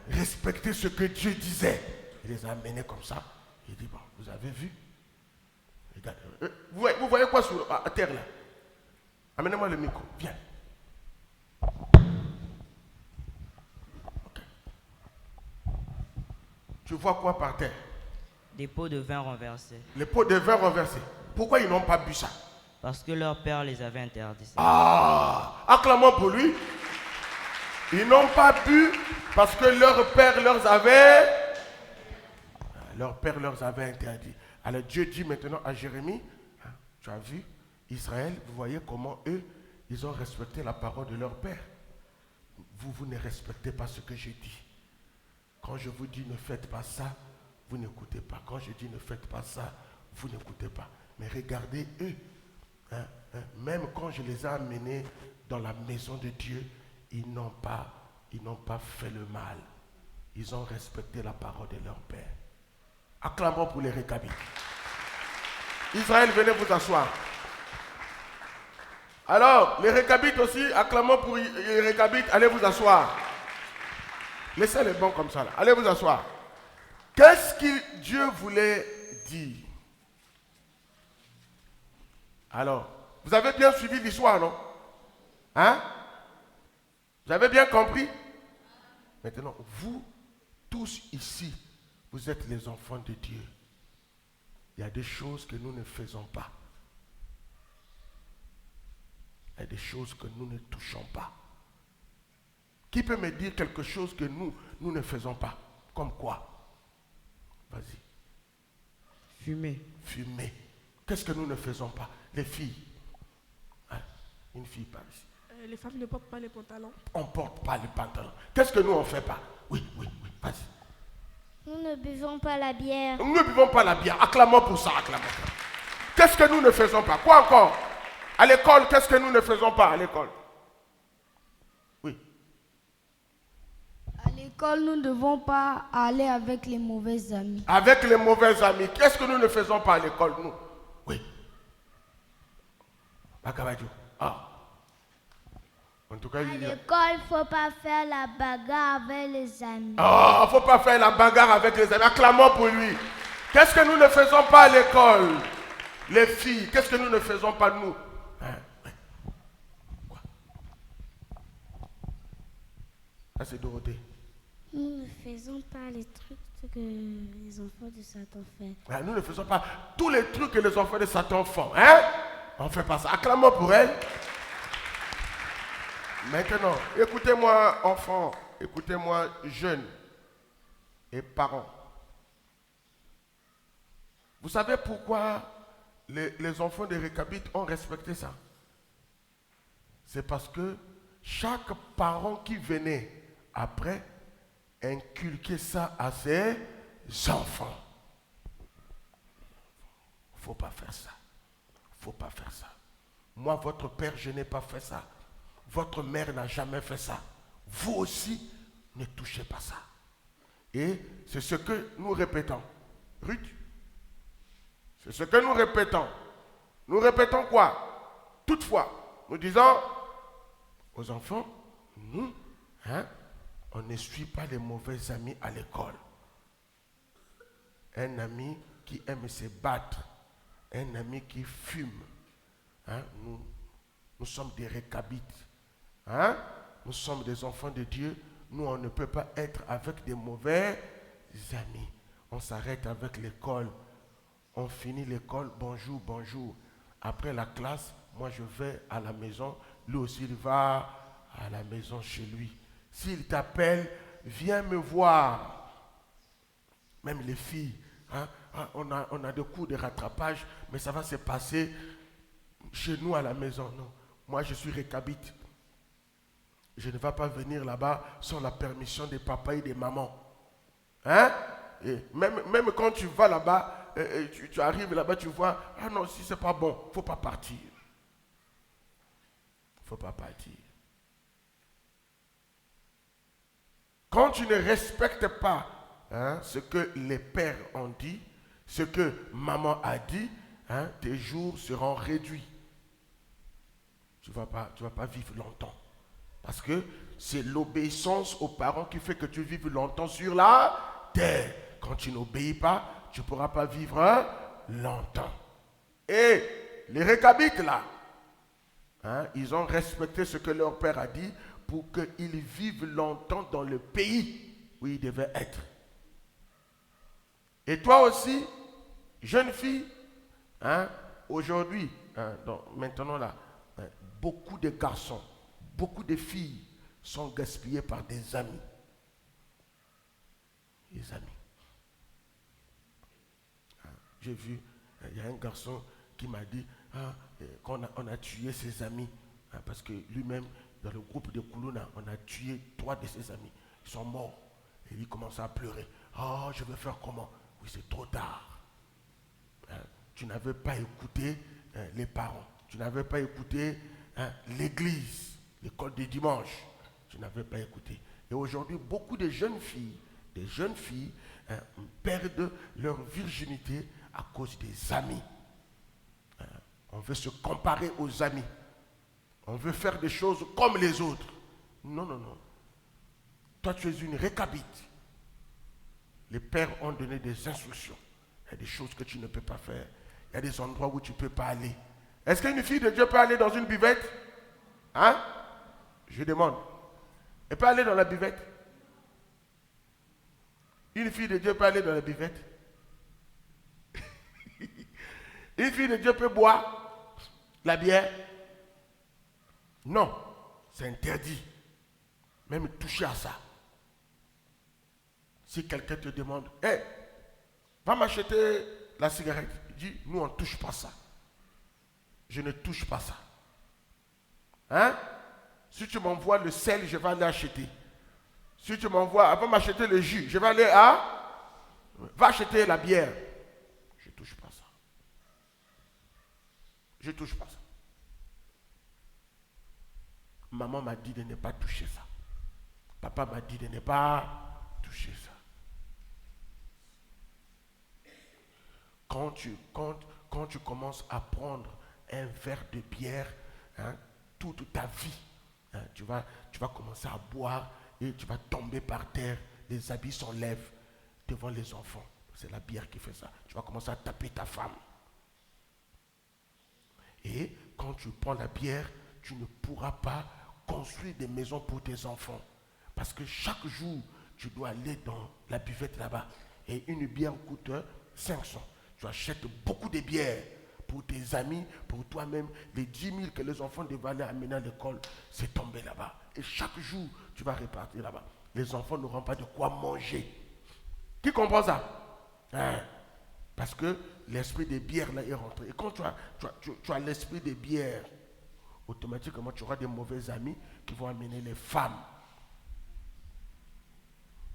respecter ce que Dieu disait. Il les a amenés comme ça. Il dit, bon, vous avez vu? Regardez. Vous voyez quoi à terre là? Amenez-moi le micro. Viens. Okay. Tu vois quoi par terre? Des pots de vin renversés. Les pots de vin renversés. Pourquoi ils n'ont pas bu ça? Parce que leur père les avait interdits. Ah! Acclamons pour lui. Ils n'ont pas bu parce que leur père leur avait interdit. Alors Dieu dit maintenant à Jérémie, tu as vu, Israël, vous voyez comment eux, ils ont respecté la parole de leur père. Vous ne respectez pas ce que j'ai dit. Quand je vous dis ne faites pas ça, vous n'écoutez pas. Quand je dis ne faites pas ça, vous n'écoutez pas. Mais regardez eux, même quand je les ai amenés dans la maison de Dieu, ils n'ont pas fait le mal. Ils ont respecté la parole de leur père. Acclamons pour les Récabites. Israël, venez vous asseoir. Alors, les Récabites aussi, acclamons pour les Récabites, allez vous asseoir. Laissez les bons comme ça, là. Allez vous asseoir. Qu'est-ce que Dieu voulait dire? Alors, vous avez bien suivi l'histoire, non? Hein? Vous avez bien compris? Maintenant, vous, tous ici, vous êtes les enfants de Dieu. Il y a des choses que nous ne faisons pas. Il y a des choses que nous ne touchons pas. Qui peut me dire quelque chose que nous ne faisons pas? Comme quoi? Vas-y. Fumer. Fumer. Qu'est-ce que nous ne faisons pas? Les filles. Hein? Une fille par ici. Les femmes ne portent pas les pantalons. On ne porte pas les pantalons. Qu'est-ce que nous on ne fait pas? Oui, vas-y. Nous ne buvons pas la bière. Nous ne buvons pas la bière. Acclamons pour ça, acclamons. Qu'est-ce que nous ne faisons pas? Quoi encore? À l'école, qu'est-ce que nous ne faisons pas à l'école? Oui. À l'école, nous ne devons pas aller avec les mauvais amis. Avec les mauvais amis. Qu'est-ce que nous ne faisons pas à l'école, nous? Oui. Bakabadjo. Ah. En tout cas, À l'école, il ne faut pas faire la bagarre avec les amis. Ah, il ne faut pas faire la bagarre avec les amis. Acclamons pour lui. Qu'est-ce que nous ne faisons pas à l'école? Les filles, qu'est-ce que nous ne faisons pas, nous? Quoi? Ça, c'est Dorothée. Nous ne faisons pas les trucs que les enfants de Satan font. Nous ne faisons pas tous les trucs que les enfants de Satan font. Hein? On ne fait pas ça. Acclamons pour elle. Maintenant, écoutez-moi, enfants, écoutez-moi, jeunes et parents. Vous savez pourquoi les enfants de Récabite ont respecté ça? C'est parce que chaque parent qui venait après inculquait ça à ses enfants. Il ne faut pas faire ça. Il ne faut pas faire ça. Moi, votre père, je n'ai pas fait ça. Votre mère n'a jamais fait ça. Vous aussi, ne touchez pas ça. Et c'est ce que nous répétons. Ruth, c'est ce que nous répétons. Nous répétons quoi? Toutefois, nous disons aux enfants, nous, on ne suit pas les mauvais amis à l'école. Un ami qui aime se battre, un ami qui fume. Nous sommes des récabites. Nous sommes des enfants de Dieu. Nous, on ne peut pas être avec des mauvais amis. On s'arrête avec l'école. On finit l'école, bonjour, bonjour. Après la classe, moi je vais à la maison. Lui aussi, il va à la maison chez lui. S'il t'appelle, viens me voir. Même les filles, on a des cours de rattrapage, mais ça va se passer chez nous à la maison. Non, moi je suis récabite. Je ne vais pas venir là-bas sans la permission des papas et des mamans. Et même quand tu vas là-bas, tu arrives là-bas, tu vois, ah non, si c'est pas bon, il ne faut pas partir. Il ne faut pas partir. Quand tu ne respectes pas ce que les pères ont dit, ce que maman a dit, tes jours seront réduits. Tu ne vas pas vivre longtemps. Parce que c'est l'obéissance aux parents qui fait que tu vives longtemps sur la terre. Quand tu n'obéis pas, tu ne pourras pas vivre longtemps. Et les récabites là, ils ont respecté ce que leur père a dit pour qu'ils vivent longtemps dans le pays où ils devaient être. Et toi aussi, jeune fille, aujourd'hui, maintenant là, beaucoup de garçons, beaucoup de filles sont gaspillées par des amis. Des amis. J'ai vu, il y a un garçon qui m'a dit qu'on a tué ses amis. Parce que lui-même, dans le groupe de Koulouna, on a tué 3 de ses amis. Ils sont morts. Et il commence à pleurer. Oh, je vais faire comment? Oui, c'est trop tard. Tu n'avais pas écouté les parents. Tu n'avais pas écouté l'église, l'école du dimanche. Tu n'avais pas écouté. Et aujourd'hui, beaucoup de jeunes filles perdent leur virginité à cause des amis. On veut se comparer aux amis. On veut faire des choses comme les autres. Non, non, non. Toi, tu es une récabite. Les pères ont donné des instructions. Il y a des choses que tu ne peux pas faire. Il y a des endroits où tu ne peux pas aller. Est-ce qu'une fille de Dieu peut aller dans une buvette? Je demande. Elle peut aller dans la buvette? Une fille de Dieu peut aller dans la buvette. Une fille de Dieu peut boire la bière. Non, c'est interdit. Même toucher à ça. Si quelqu'un te demande, hey, va m'acheter la cigarette. Il dit, nous on ne touche pas ça. Je ne touche pas ça. Hein? Si tu m'envoies le sel, je vais aller acheter. Si tu m'envoies, va m'acheter le jus, je vais aller à... Va acheter la bière. Je ne touche pas ça. Je ne touche pas ça. Maman m'a dit de ne pas toucher ça. Papa m'a dit de ne pas toucher ça. Quand tu commences à prendre un verre de bière, hein, toute ta vie, hein, tu vas commencer à boire et tu vas tomber par terre, les habits s'enlèvent devant les enfants. C'est la bière qui fait ça. Tu vas commencer à taper ta femme. Et quand tu prends la bière, tu ne pourras pas construire des maisons pour tes enfants. Parce que chaque jour, tu dois aller dans la buvette là-bas. Et une bière coûte 500. Tu achètes beaucoup de bières pour tes amis, pour toi-même. Les 10 000 que les enfants devaient aller amener à l'école, c'est tombé là-bas. Et chaque jour, tu vas repartir là-bas. Les enfants n'auront pas de quoi manger. Qui comprend ça? Hein? Parce que l'esprit des bières là est rentré. Et quand tu as l'esprit des bières, automatiquement tu auras des mauvais amis qui vont amener les femmes.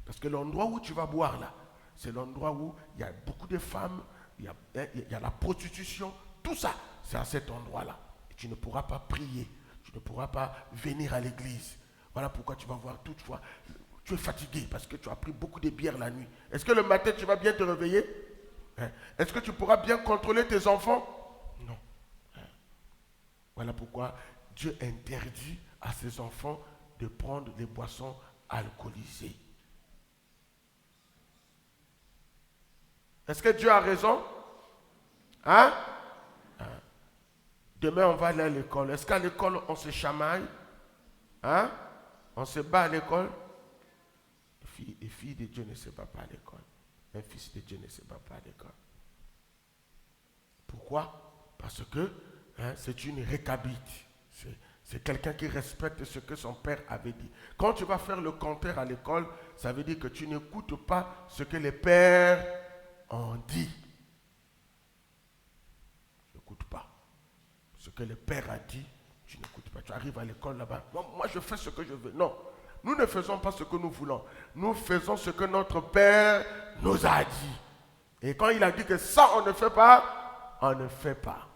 Parce que l'endroit où tu vas boire là, c'est l'endroit où il y a beaucoup de femmes, il y a la prostitution, tout ça, c'est à cet endroit-là. Et tu ne pourras pas prier, tu ne pourras pas venir à l'église. Voilà pourquoi tu vas voir toutefois, tu es fatigué parce que tu as pris beaucoup de bière la nuit. Est-ce que le matin tu vas bien te réveiller? Hein? Est-ce que tu pourras bien contrôler tes enfants? Non. Hein? Voilà pourquoi Dieu interdit à ses enfants de prendre des boissons alcoolisées. Est-ce que Dieu a raison? Hein? Demain, on va aller à l'école. Est-ce qu'à l'école, on se chamaille? Hein? On se bat à l'école? Les filles de Dieu ne se battent pas à l'école. Un fils de Dieu ne se bat pas à l'école. Pourquoi? Parce que c'est une récabite. C'est quelqu'un qui respecte ce que son père avait dit. Quand tu vas faire le contraire à l'école, ça veut dire que tu n'écoutes pas ce que les pères ont dit. Tu n'écoutes pas. Ce que le père a dit, tu n'écoutes pas. Tu arrives à l'école là-bas. Moi, je fais ce que je veux. Non. Nous ne faisons pas ce que nous voulons. Nous faisons ce que notre père nous a dit. Et quand il a dit que ça, on ne fait pas, on ne fait pas.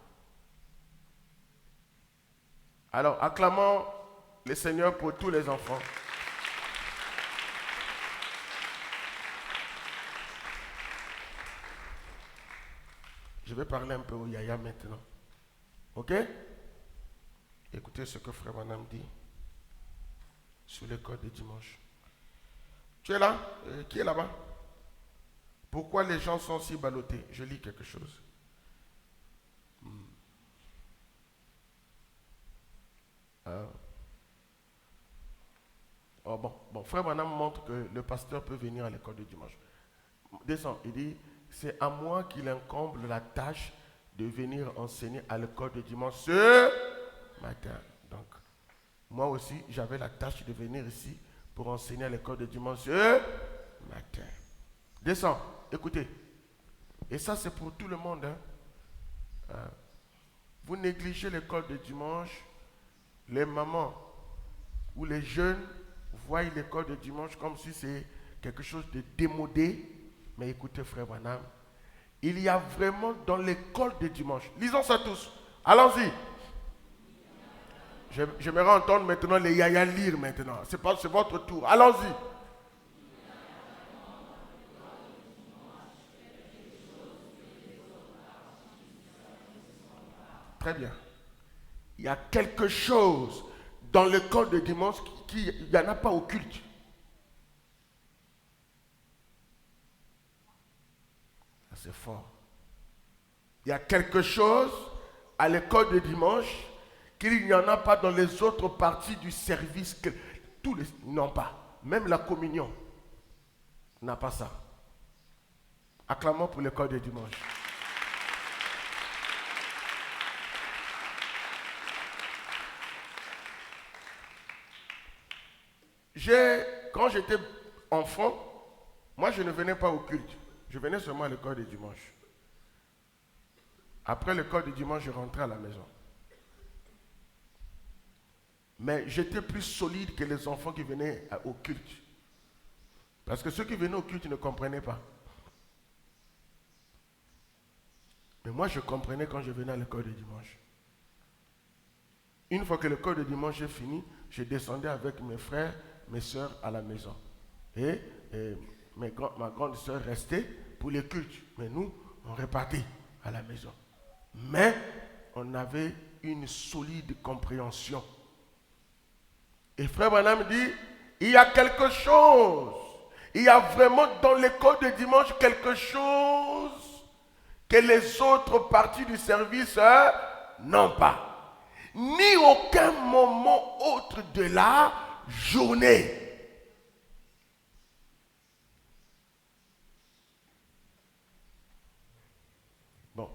Alors, acclamons le Seigneur pour tous les enfants. Je vais parler un peu au Yaya maintenant. Ok? Écoutez ce que Frère Branham dit sur l'école de dimanche. Tu es là? Qui est là-bas? Pourquoi les gens sont si ballottés? Je lis quelque chose. Bon, Frère Branham montre que le pasteur peut venir à l'école de dimanche. Descends, il dit, c'est à moi qu'il incombe la tâche de venir enseigner à l'école de dimanche ce matin. Donc, moi aussi, j'avais la tâche de venir ici pour enseigner à l'école de dimanche ce matin. Descends, écoutez. Et ça, c'est pour tout le monde. Vous négligez l'école de dimanche, les mamans ou les jeunes voient l'école de dimanche comme si c'est quelque chose de démodé. Mais écoutez, Frère Branham, il y a vraiment dans l'école de dimanche, lisons ça tous, allons-y. J'aimerais entendre maintenant les yaya lire maintenant, c'est votre tour, allons-y. Très bien. Il y a quelque chose dans l'école de dimanche il n'y en a pas au culte. C'est fort. Il y a quelque chose à l'école de dimanche qu'il n'y en a pas dans les autres parties du service. Tous les n'ont pas. Même la communion n'a pas ça. Acclamons pour l'école de dimanche. Quand j'étais enfant, moi je ne venais pas au culte. Je venais seulement à l'école de dimanche. Après l'école de dimanche, je rentrais à la maison. Mais j'étais plus solide que les enfants qui venaient au culte. Parce que ceux qui venaient au culte ne comprenaient pas. Mais moi, je comprenais quand je venais à l'école de dimanche. Une fois que l'école de dimanche est finie, je descendais avec mes frères, mes soeurs à la maison. Et ma grande soeur restait pour les cultes. Mais nous, on repartait à la maison. Mais on avait une solide compréhension. Et frère Branham dit, il y a quelque chose. Il y a vraiment dans l'école de dimanche quelque chose que les autres parties du service n'ont pas. Ni aucun moment autre de la journée. Bon,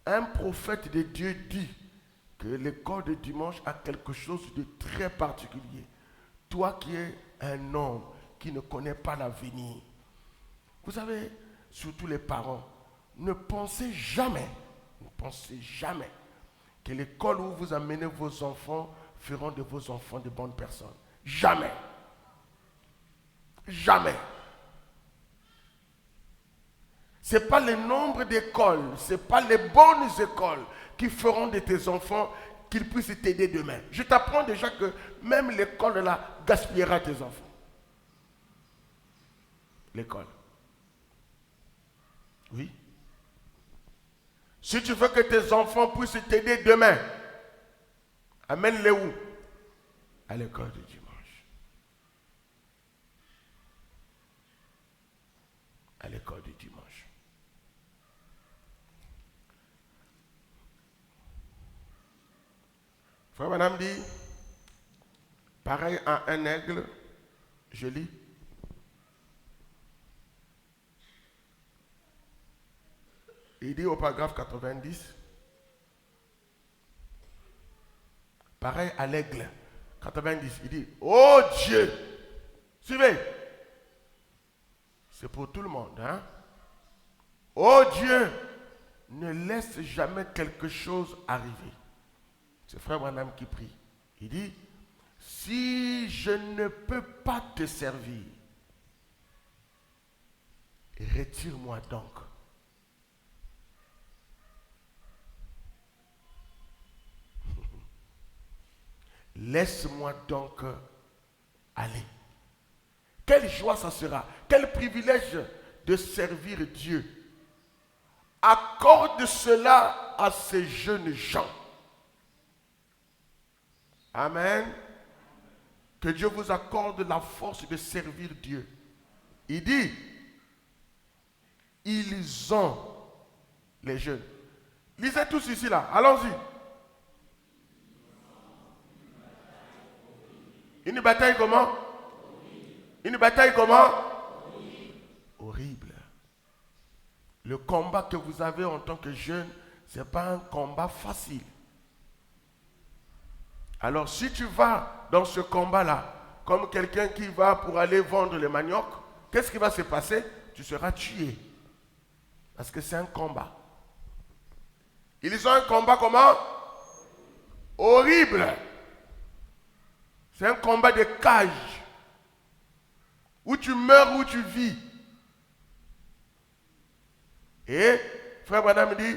un prophète de Dieu dit que l'école de dimanche a quelque chose de très particulier. Toi qui es un homme qui ne connaît pas l'avenir, vous savez, surtout les parents, ne pensez jamais que l'école où vous amenez vos enfants feront de vos enfants de bonnes personnes. Jamais. Jamais. Ce n'est pas le nombre d'écoles, ce n'est pas les bonnes écoles qui feront de tes enfants qu'ils puissent t'aider demain. Je t'apprends déjà que même l'école là gaspillera tes enfants. L'école. Oui. Si tu veux que tes enfants puissent t'aider demain, amène-les où? À l'école du dimanche. À l'école du dimanche. Frère Madame dit, pareil à un aigle, je lis. Il dit au paragraphe 90, pareil à l'aigle, 90, il dit, oh Dieu, suivez, c'est pour tout le monde, hein? Oh Dieu, ne laisse jamais quelque chose arriver. C'est frère Branham qui prie. Il dit, si je ne peux pas te servir, retire-moi donc. Laisse-moi donc aller. Quelle joie ça sera, quel privilège de servir Dieu. Accorde cela à ces jeunes gens. Amen. Que Dieu vous accorde la force de servir Dieu. Il dit, ils ont, les jeunes. Lisez tous ici là, allons-y. Une bataille comment? Une bataille comment? Horrible. Le combat que vous avez en tant que jeune, ce n'est pas un combat facile. Alors si tu vas dans ce combat-là, comme quelqu'un qui va pour aller vendre le manioc, qu'est-ce qui va se passer? Tu seras tué. Parce que c'est un combat. Ils ont un combat comment? Horrible. C'est un combat de cage. Où tu meurs, où tu vis. Et frère Branham dit,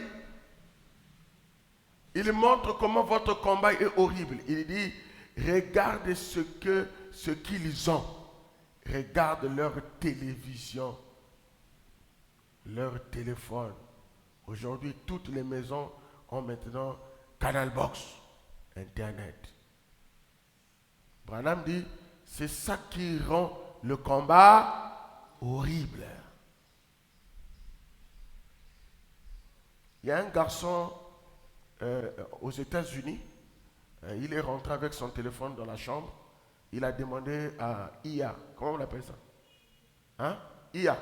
il montre comment votre combat est horrible. Il dit, regarde ce qu'ils ont. Regarde leur télévision, leur téléphone. Aujourd'hui, toutes les maisons ont maintenant Canal Box, Internet. Branham dit, c'est ça qui rend le combat horrible. Il y a un garçon aux États-Unis, il est rentré avec son téléphone dans la chambre, il a demandé à IA, comment on appelle ça? Hein? IA.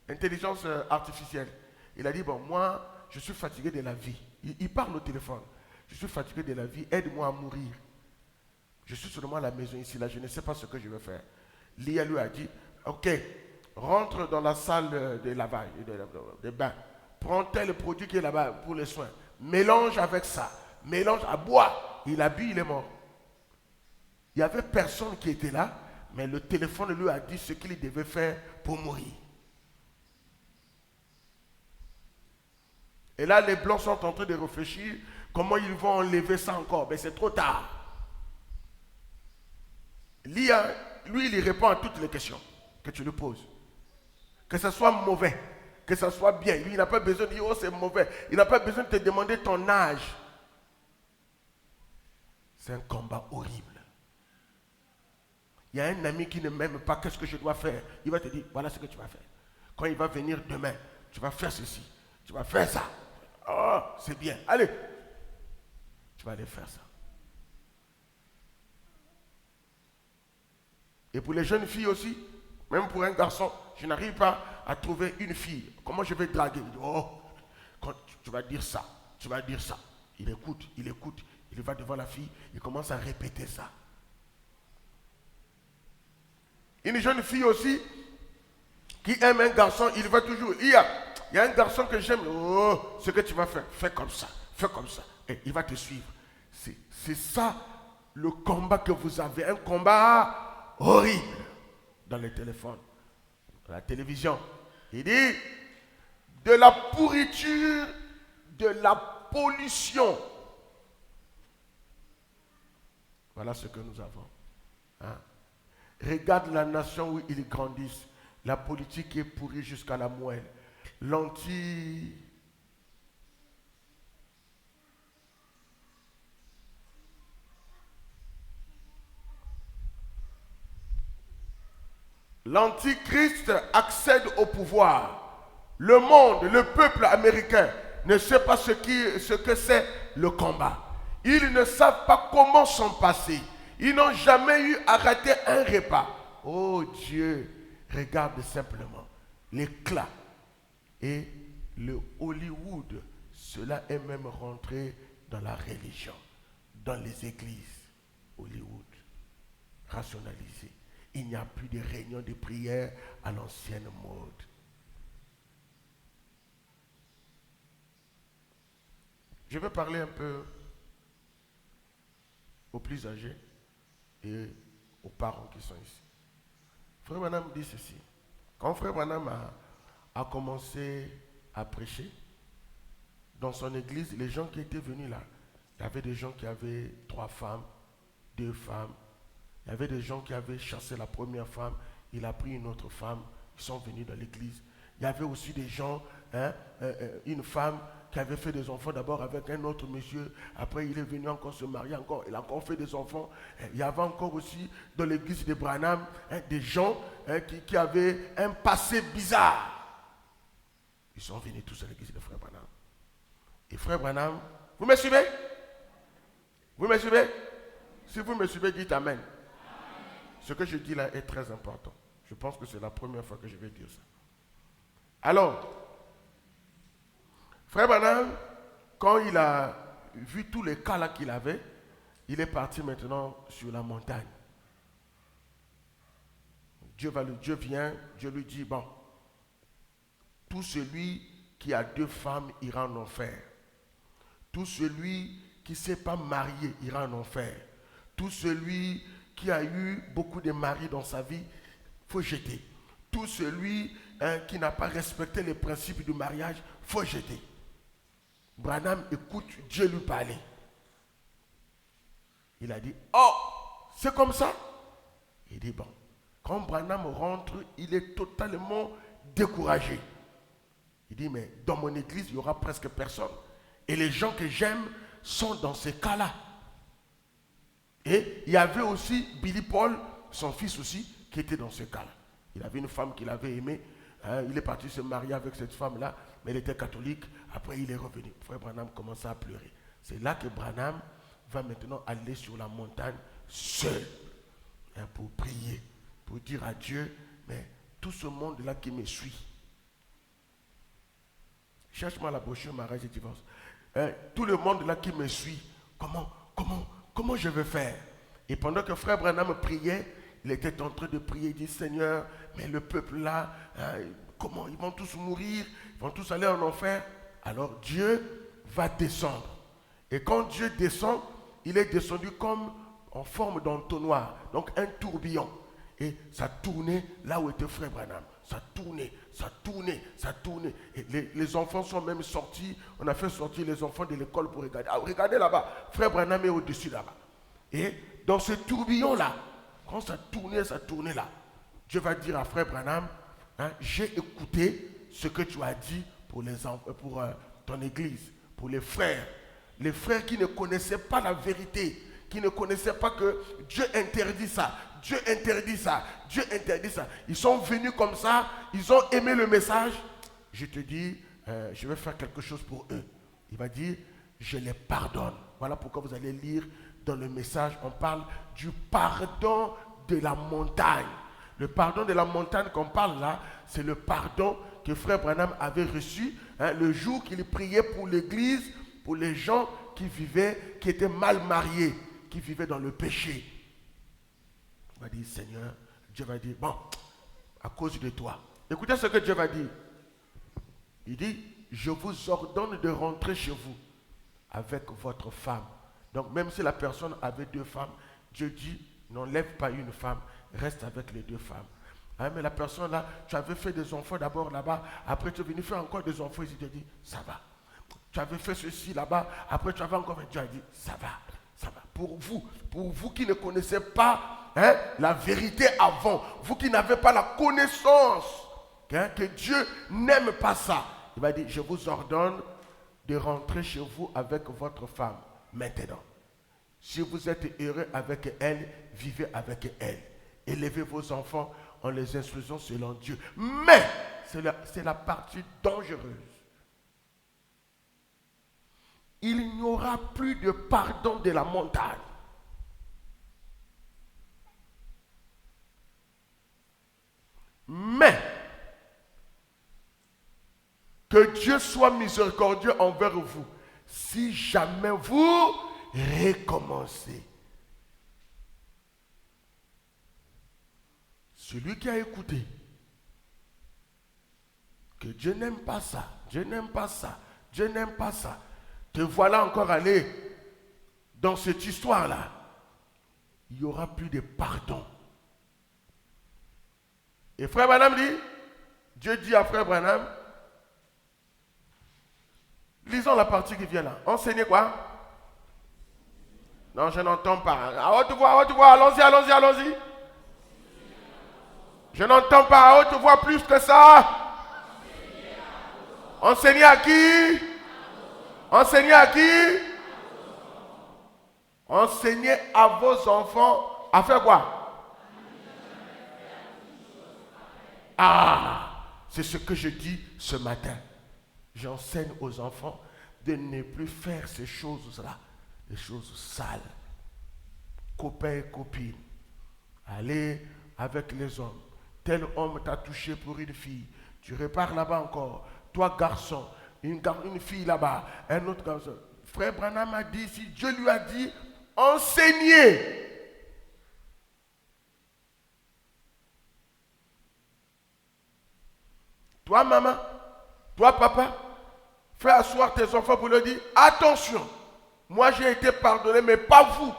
intelligence artificielle. Il a dit, bon, moi, je suis fatigué de la vie. Il parle au téléphone. Je suis fatigué de la vie, aide-moi à mourir. Je suis seulement à la maison ici, là, je ne sais pas ce que je vais faire. L'IA lui a dit, ok, rentre dans la salle de lavage, de bain. Prends tel produit qui est là-bas pour les soins. Mélange avec ça. Mélange à boire. Il a bu, il est mort. Il n'y avait personne qui était là, mais le téléphone lui a dit ce qu'il devait faire pour mourir. Et là, les Blancs sont en train de réfléchir comment ils vont enlever ça encore. Mais c'est trop tard. L'IA, lui, il répond à toutes les questions que tu lui poses. Que ce soit mauvais, que ce soit bien. Lui, il n'a pas besoin de dire, oh, c'est mauvais. Il n'a pas besoin de te demander ton âge. C'est un combat horrible. Il y a un ami qui ne m'aime pas, qu'est-ce que je dois faire? Il va te dire, voilà ce que tu vas faire. Quand il va venir demain, tu vas faire ceci, tu vas faire ça. Oh, c'est bien. Allez, tu vas aller faire ça. Et pour les jeunes filles aussi, même pour un garçon, je n'arrive pas à trouver une fille. Comment je vais draguer? Il dit, oh, quand tu vas dire ça, tu vas dire ça. Il écoute, il va devant la fille, il commence à répéter ça. Une jeune fille aussi, qui aime un garçon, il va toujours, il y a un garçon que j'aime, oh, ce que tu vas faire, fais comme ça, et il va te suivre. C'est ça le combat que vous avez, un combat horrible dans les téléphones, dans la télévision. Il dit, de la pourriture, de la pollution. Voilà ce que nous avons. Hein? Regarde la nation où ils grandissent. La politique est pourrie jusqu'à la moelle. L'antichrist accède au pouvoir. Le monde, le peuple américain ne sait pas ce que c'est le combat. Ils ne savent pas comment s'en passer. Ils n'ont jamais eu à rater un repas. Oh Dieu, regarde simplement l'éclat. Et le Hollywood, cela est même rentré dans la religion, dans les églises. Hollywood, rationalisé. Il n'y a plus de réunions de prière à l'ancienne mode. Je vais parler un peu aux plus âgés et aux parents qui sont ici. Frère Branham dit ceci. Quand Frère Branham a commencé à prêcher, dans son église, les gens qui étaient venus là, il y avait des gens qui avaient 3 femmes, 2 femmes. Il y avait des gens qui avaient chassé la première femme, il a pris une autre femme, ils sont venus dans l'église. Il y avait aussi des gens, une femme qui avait fait des enfants d'abord avec un autre monsieur, après il est venu encore se marier, il a encore fait des enfants. Il y avait encore aussi dans l'église de Branham des gens qui avaient un passé bizarre. Ils sont venus tous à l'église de Frère Branham. Et Frère Branham, vous me suivez? Vous me suivez? Si vous me suivez, dites Amen. Ce que je dis là est très important. Je pense que c'est la première fois que je vais dire ça. Alors, Frère Branham, quand il a vu tous les cas là qu'il avait, il est parti maintenant sur la montagne. Dieu vient, Dieu lui dit, bon, tout celui qui a 2 femmes ira en enfer. Tout celui qui ne s'est pas marié ira en enfer. Tout celui qui a eu beaucoup de maris dans sa vie, il faut jeter. Tout celui qui n'a pas respecté les principes du mariage, il faut jeter. Branham écoute Dieu lui parler. Il a dit, oh, c'est comme ça? Il dit, bon, quand Branham rentre, il est totalement découragé. Il dit, mais dans mon église, il n'y aura presque personne. Et les gens que j'aime sont dans ces cas-là. Et il y avait aussi Billy Paul, son fils aussi, qui était dans ce cas-là. Il avait une femme qu'il avait aimée. Il est parti se marier avec cette femme-là, mais elle était catholique. Après, il est revenu. Frère Branham commença à pleurer. C'est là que Branham va maintenant aller sur la montagne seul pour prier, pour dire à Dieu, mais tout ce monde-là qui me suit, cherche-moi la brochure mariage et divorce. Tout le monde là qui me suit, comment je vais faire? Et pendant que frère Branham priait, il était en train de prier, il dit Seigneur, mais le peuple là, comment ils vont tous mourir, ils vont tous aller en enfer. Alors Dieu va descendre. Et quand Dieu descend, il est descendu comme en forme d'entonnoir, donc un tourbillon. Et ça tournait là où était frère Branham. Ça tournait, ça tournait, ça tournait. Et les enfants sont même sortis. On a fait sortir les enfants de l'école pour regarder. Ah, regardez là-bas, frère Branham est au-dessus là-bas. Et dans ce tourbillon-là, quand ça tournait là, Dieu va dire à frère Branham, j'ai écouté ce que tu as dit pour ton église, pour les frères qui ne connaissaient pas la vérité, qui ne connaissaient pas que Dieu interdit ça, Dieu interdit ça, Dieu interdit ça. Ils sont venus comme ça, ils ont aimé le message. Je te dis, je vais faire quelque chose pour eux. Il va dire, je les pardonne. Voilà pourquoi vous allez lire dans le message, on parle du pardon de la montagne. Le pardon de la montagne qu'on parle là, c'est le pardon que frère Branham avait reçu le jour qu'il priait pour l'église, pour les gens qui étaient mal mariés, qui vivaient dans le péché. Il va dire, Seigneur, Dieu va dire, bon, à cause de toi. Écoutez ce que Dieu va dire. Il dit, je vous ordonne de rentrer chez vous avec votre femme. Donc même si la personne avait 2 femmes, Dieu dit, n'enlève pas une femme, reste avec les 2 femmes. Mais la personne là, tu avais fait des enfants d'abord là-bas, après tu es venu faire encore des enfants, il te dit, ça va. Tu avais fait ceci là-bas, après tu avais encore fait, Dieu a dit, ça va, ça va. Pour vous qui ne connaissez pas la vérité avant, vous qui n'avez pas la connaissance que Dieu n'aime pas ça, il va dire, je vous ordonne de rentrer chez vous avec votre femme maintenant. Si vous êtes heureux avec elle, vivez avec elle. Élevez vos enfants en les instruisant selon Dieu. Mais, c'est la partie dangereuse. Il n'y aura plus de pardon de la montagne. Mais, que Dieu soit miséricordieux envers vous. Si jamais vous recommencez. Celui qui a écouté, que Dieu n'aime pas ça, Dieu n'aime pas ça, Dieu n'aime pas ça, te voilà encore aller dans cette histoire-là, il n'y aura plus de pardon. Et frère Branham dit, Dieu dit à frère Branham, lisons la partie qui vient là. Enseignez quoi? Non, je n'entends pas. À haute voix, allons-y. Je n'entends pas à haute voix plus que ça. Enseignez à qui? Enseignez à qui? Enseignez à vos enfants à faire quoi? Ah, c'est ce que je dis ce matin. J'enseigne aux enfants de ne plus faire ces choses-là, des choses sales. Copains et copines, allez avec les hommes. Tel homme t'a touché pour une fille. Tu repars là-bas encore. Toi, garçon, une fille là-bas, un autre garçon. Frère Branham a dit, si Dieu lui a dit, enseignez. Toi, maman, toi, papa, fais asseoir tes enfants pour leur dire, attention, moi j'ai été pardonné, mais pas vous.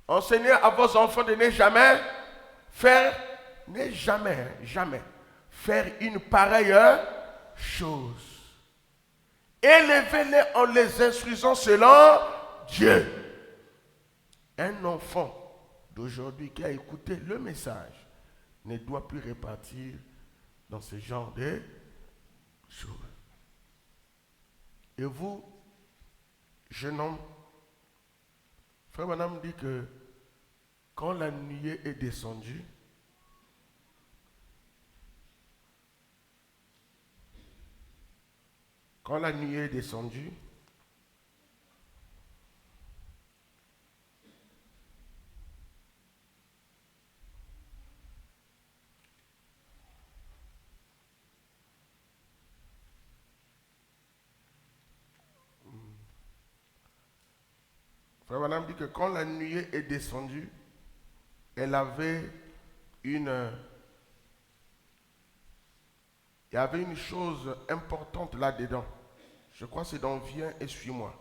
Enseignez à vos enfants de ne jamais faire une pareille chose. Élevez-les en les instruisant selon Dieu. Un enfant d'aujourd'hui qui a écouté le message ne doit plus repartir dans ce genre de choses. Et vous, jeune homme, frère Branham dit que quand la nuée est descendue, Frère Branham dit que quand la nuée est descendue, elle avait il y avait une chose importante là-dedans. Je crois que c'est dans Viens et suis-moi.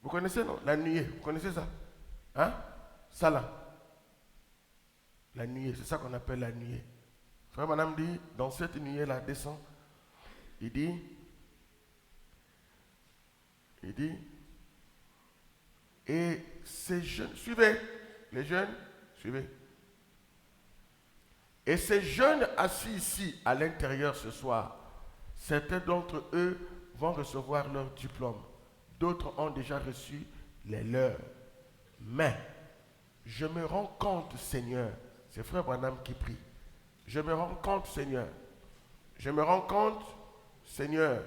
Vous connaissez, non? La nuée, vous connaissez ça? Hein? Ça là. La nuée, c'est ça qu'on appelle la nuée. Frère Madame dit, dans cette nuée-là, descend. Il dit, et ces jeunes, suivez, les jeunes, suivez. Et ces jeunes assis ici, à l'intérieur ce soir, certains d'entre eux vont recevoir leur diplôme. D'autres ont déjà reçu les leurs. Mais, je me rends compte, Seigneur, c'est Frère Branham qui prie. Je me rends compte, Seigneur,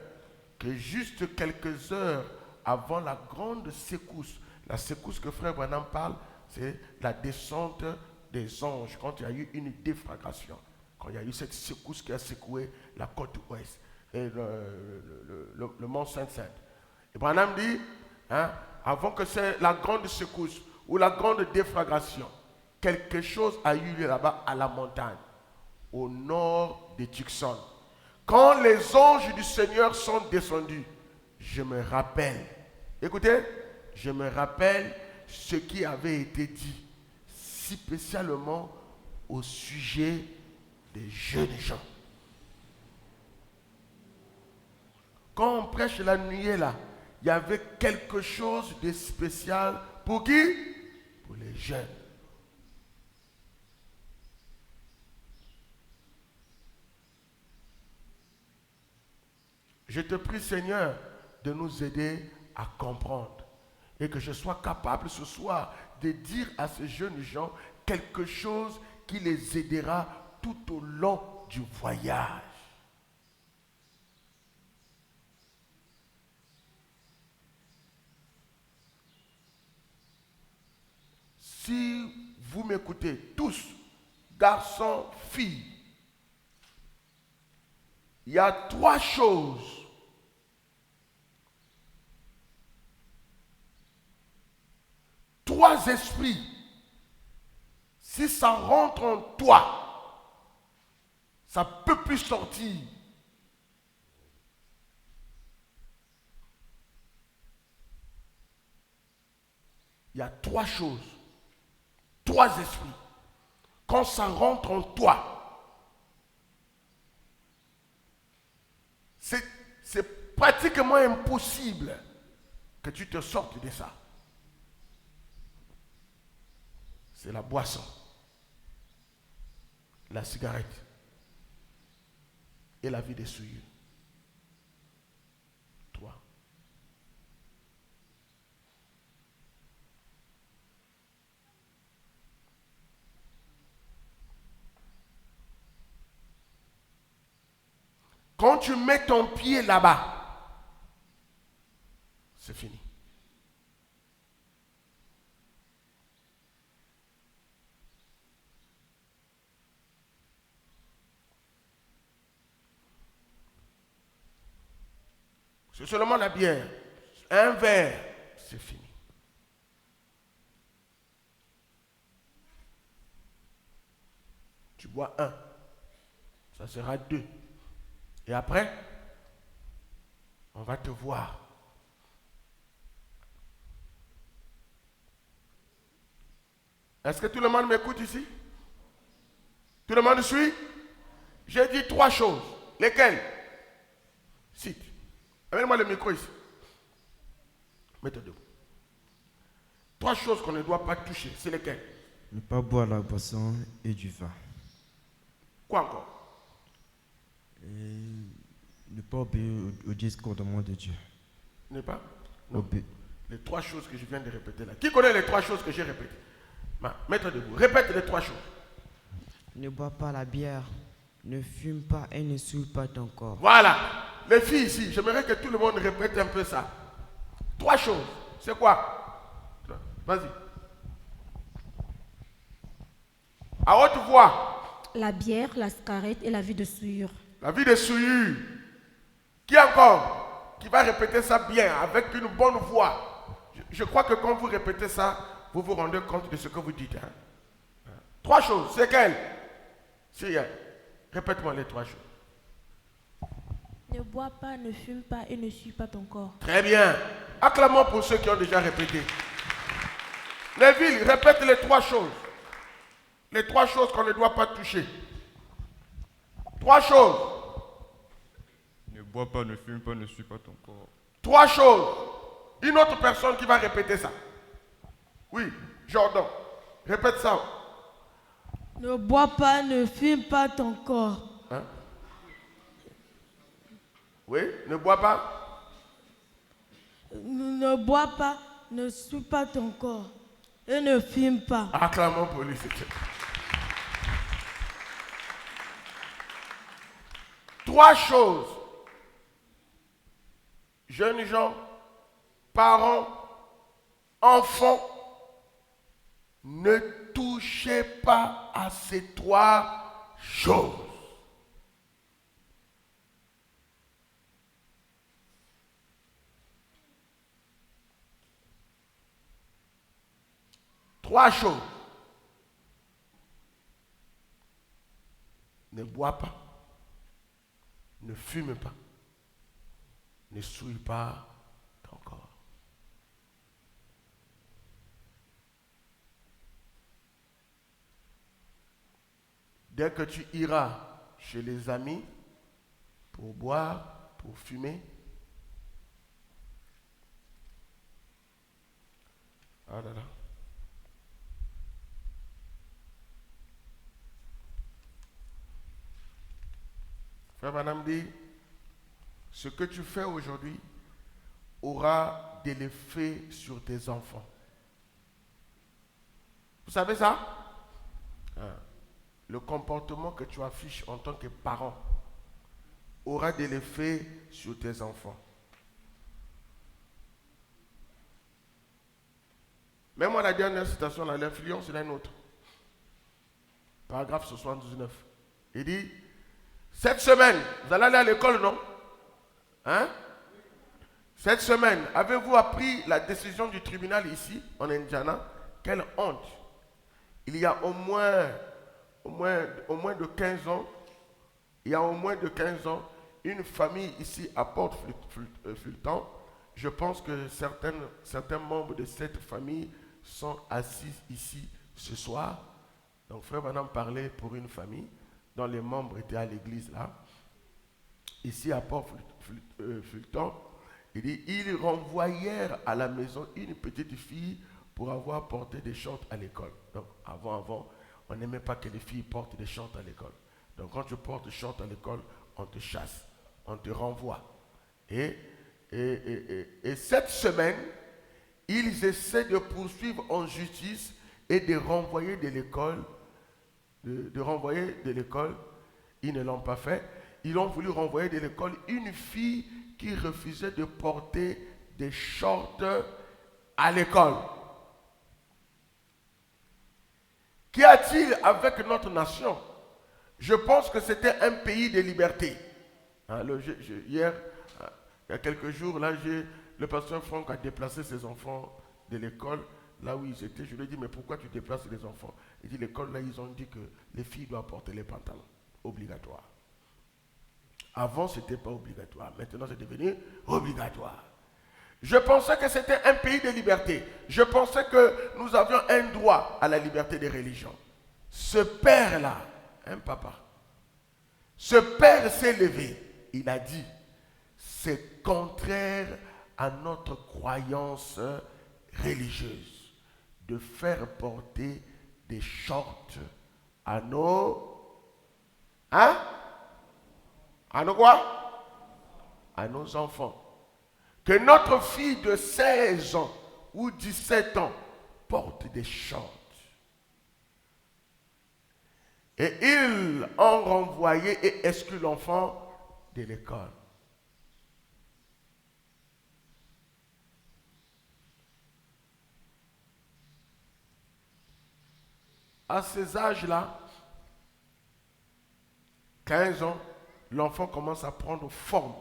que juste quelques heures avant la grande secousse, la secousse que Frère Branham parle, c'est la descente des anges, quand il y a eu une déflagration, quand il y a eu cette secousse qui a secoué la côte ouest et le mont Sainte-Sainte. Et Branham dit, hein, avant que c'est la grande secousse ou la grande déflagration, quelque chose a eu lieu là-bas à la montagne, au nord de Tucson. Quand les anges du Seigneur sont descendus, je me rappelle, écoutez, je me rappelle ce qui avait été dit, spécialement au sujet des jeunes gens. Quand on prêche la nuée là, il y avait quelque chose de spécial pour qui? Pour les jeunes. Je te prie, Seigneur, de nous aider à comprendre et que je sois capable ce soir de dire à ces jeunes gens quelque chose qui les aidera tout au long du voyage. Si vous m'écoutez tous, garçons, filles, il y a 3 choses trois esprits, si ça rentre en toi, ça ne peut plus sortir. Il y a 3 choses, 3 esprits. Quand ça rentre en toi, c'est pratiquement impossible que tu te sortes de ça. C'est la boisson, la cigarette et la vie des souillures. 3. Quand tu mets ton pied là-bas, c'est fini. C'est seulement la bière. Un verre, c'est fini. Tu bois 1, ça sera 2. Et après, on va te voir. Est-ce que tout le monde m'écoute ici? Tout le monde suit? J'ai dit 3 choses. Lesquelles? Cite. Amène-moi le micro ici. Mets-toi debout. 3 choses qu'on ne doit pas toucher. C'est lesquelles? Ne pas boire la boisson et du vin. Quoi encore? Et ne pas obéir au 10 commandements de Dieu. Ne pas? Non. Les 3 choses que je viens de répéter là. Qui connaît les 3 choses que j'ai répétées? Mets-toi debout. Répète les 3 choses. Ne bois pas la bière, ne fume pas et ne souille pas ton corps. Voilà. Les filles ici, j'aimerais que tout le monde répète un peu ça. 3 choses. C'est quoi? Vas-y. À haute voix. La bière, la cigarette et la vie de souillure. La vie de souillure. Qui encore? qui va répéter ça bien, avec une bonne voix. Je crois que quand vous répétez ça, vous vous rendez compte de ce que vous dites. Hein? 3 choses, c'est quelles? Si, répète-moi les 3 choses. Ne bois pas, ne fume pas et ne suis pas ton corps. Très bien. Acclamons pour ceux qui ont déjà répété. Neville, répète les 3 choses. Les 3 choses qu'on ne doit pas toucher. 3 choses. Ne bois pas, ne fume pas, ne suis pas ton corps. 3 choses. Une autre personne qui va répéter ça. Oui, Jordan. Répète ça. Ne bois pas, ne fume pas ton corps. Hein? Oui, ne bois pas. Ne bois pas, ne suis pas ton corps. Et ne fume pas. Acclamons pour lui. 3 choses. Jeunes gens, parents, enfants, ne touchez pas à ces 3 choses. Trois choses. Ne bois pas. Ne fume pas. Ne souille pas ton corps. Dès que tu iras chez les amis pour boire, pour fumer, ah là là. Frère Madame dit, ce que tu fais aujourd'hui aura de l'effet sur tes enfants. Vous savez ça? Le comportement que tu affiches en tant que parent aura de l'effet sur tes enfants. Même moi, la dernière citation, l'influence est la nôtre. Paragraphe 79. Il dit, cette semaine, vous allez aller à l'école, non? Hein? Cette semaine, avez-vous appris la décision du tribunal ici, en Indiana? Quelle honte! Il y a au moins de 15 ans, une famille ici à Port-Fulton, je pense que certains membres de cette famille sont assis ici ce soir. Donc, frère Madame parlait pour une famille dont les membres étaient à l'église là. Ici à Port-Fulton, il dit, ils renvoyèrent à la maison une petite fille pour avoir porté des shorts à l'école. Donc, avant, on n'aimait pas que les filles portent des shorts à l'école. Donc, quand tu portes des shorts à l'école, on te chasse, on te renvoie. Et cette semaine, ils essaient de poursuivre en justice et de renvoyer de l'école. Ils ne l'ont pas fait. Ils ont voulu renvoyer de l'école une fille qui refusait de porter des shorts à l'école. Qu'y a-t-il avec notre nation? Je pense que c'était un pays de liberté. Hier, il y a quelques jours, là, le pasteur Franck a déplacé ses enfants de l'école, là où ils étaient. Je lui ai dit, mais pourquoi tu déplaces les enfants? Il dit, l'école, là, ils ont dit que les filles doivent porter les pantalons. Obligatoire. Avant, ce n'était pas obligatoire. Maintenant, c'est devenu obligatoire. Je pensais que c'était un pays de liberté. Je pensais que nous avions un droit à la liberté des religions. Ce père-là, un papa, ce père s'est levé. Il a dit, c'est contraire à notre croyance religieuse de faire porter des shorts à nos... Hein? À nos quoi? À nos enfants. Que notre fille de 16 ans ou 17 ans porte des shorts. Et ils ont renvoyé et exclu l'enfant de l'école. À ces âges-là, 15 ans, l'enfant commence à prendre forme.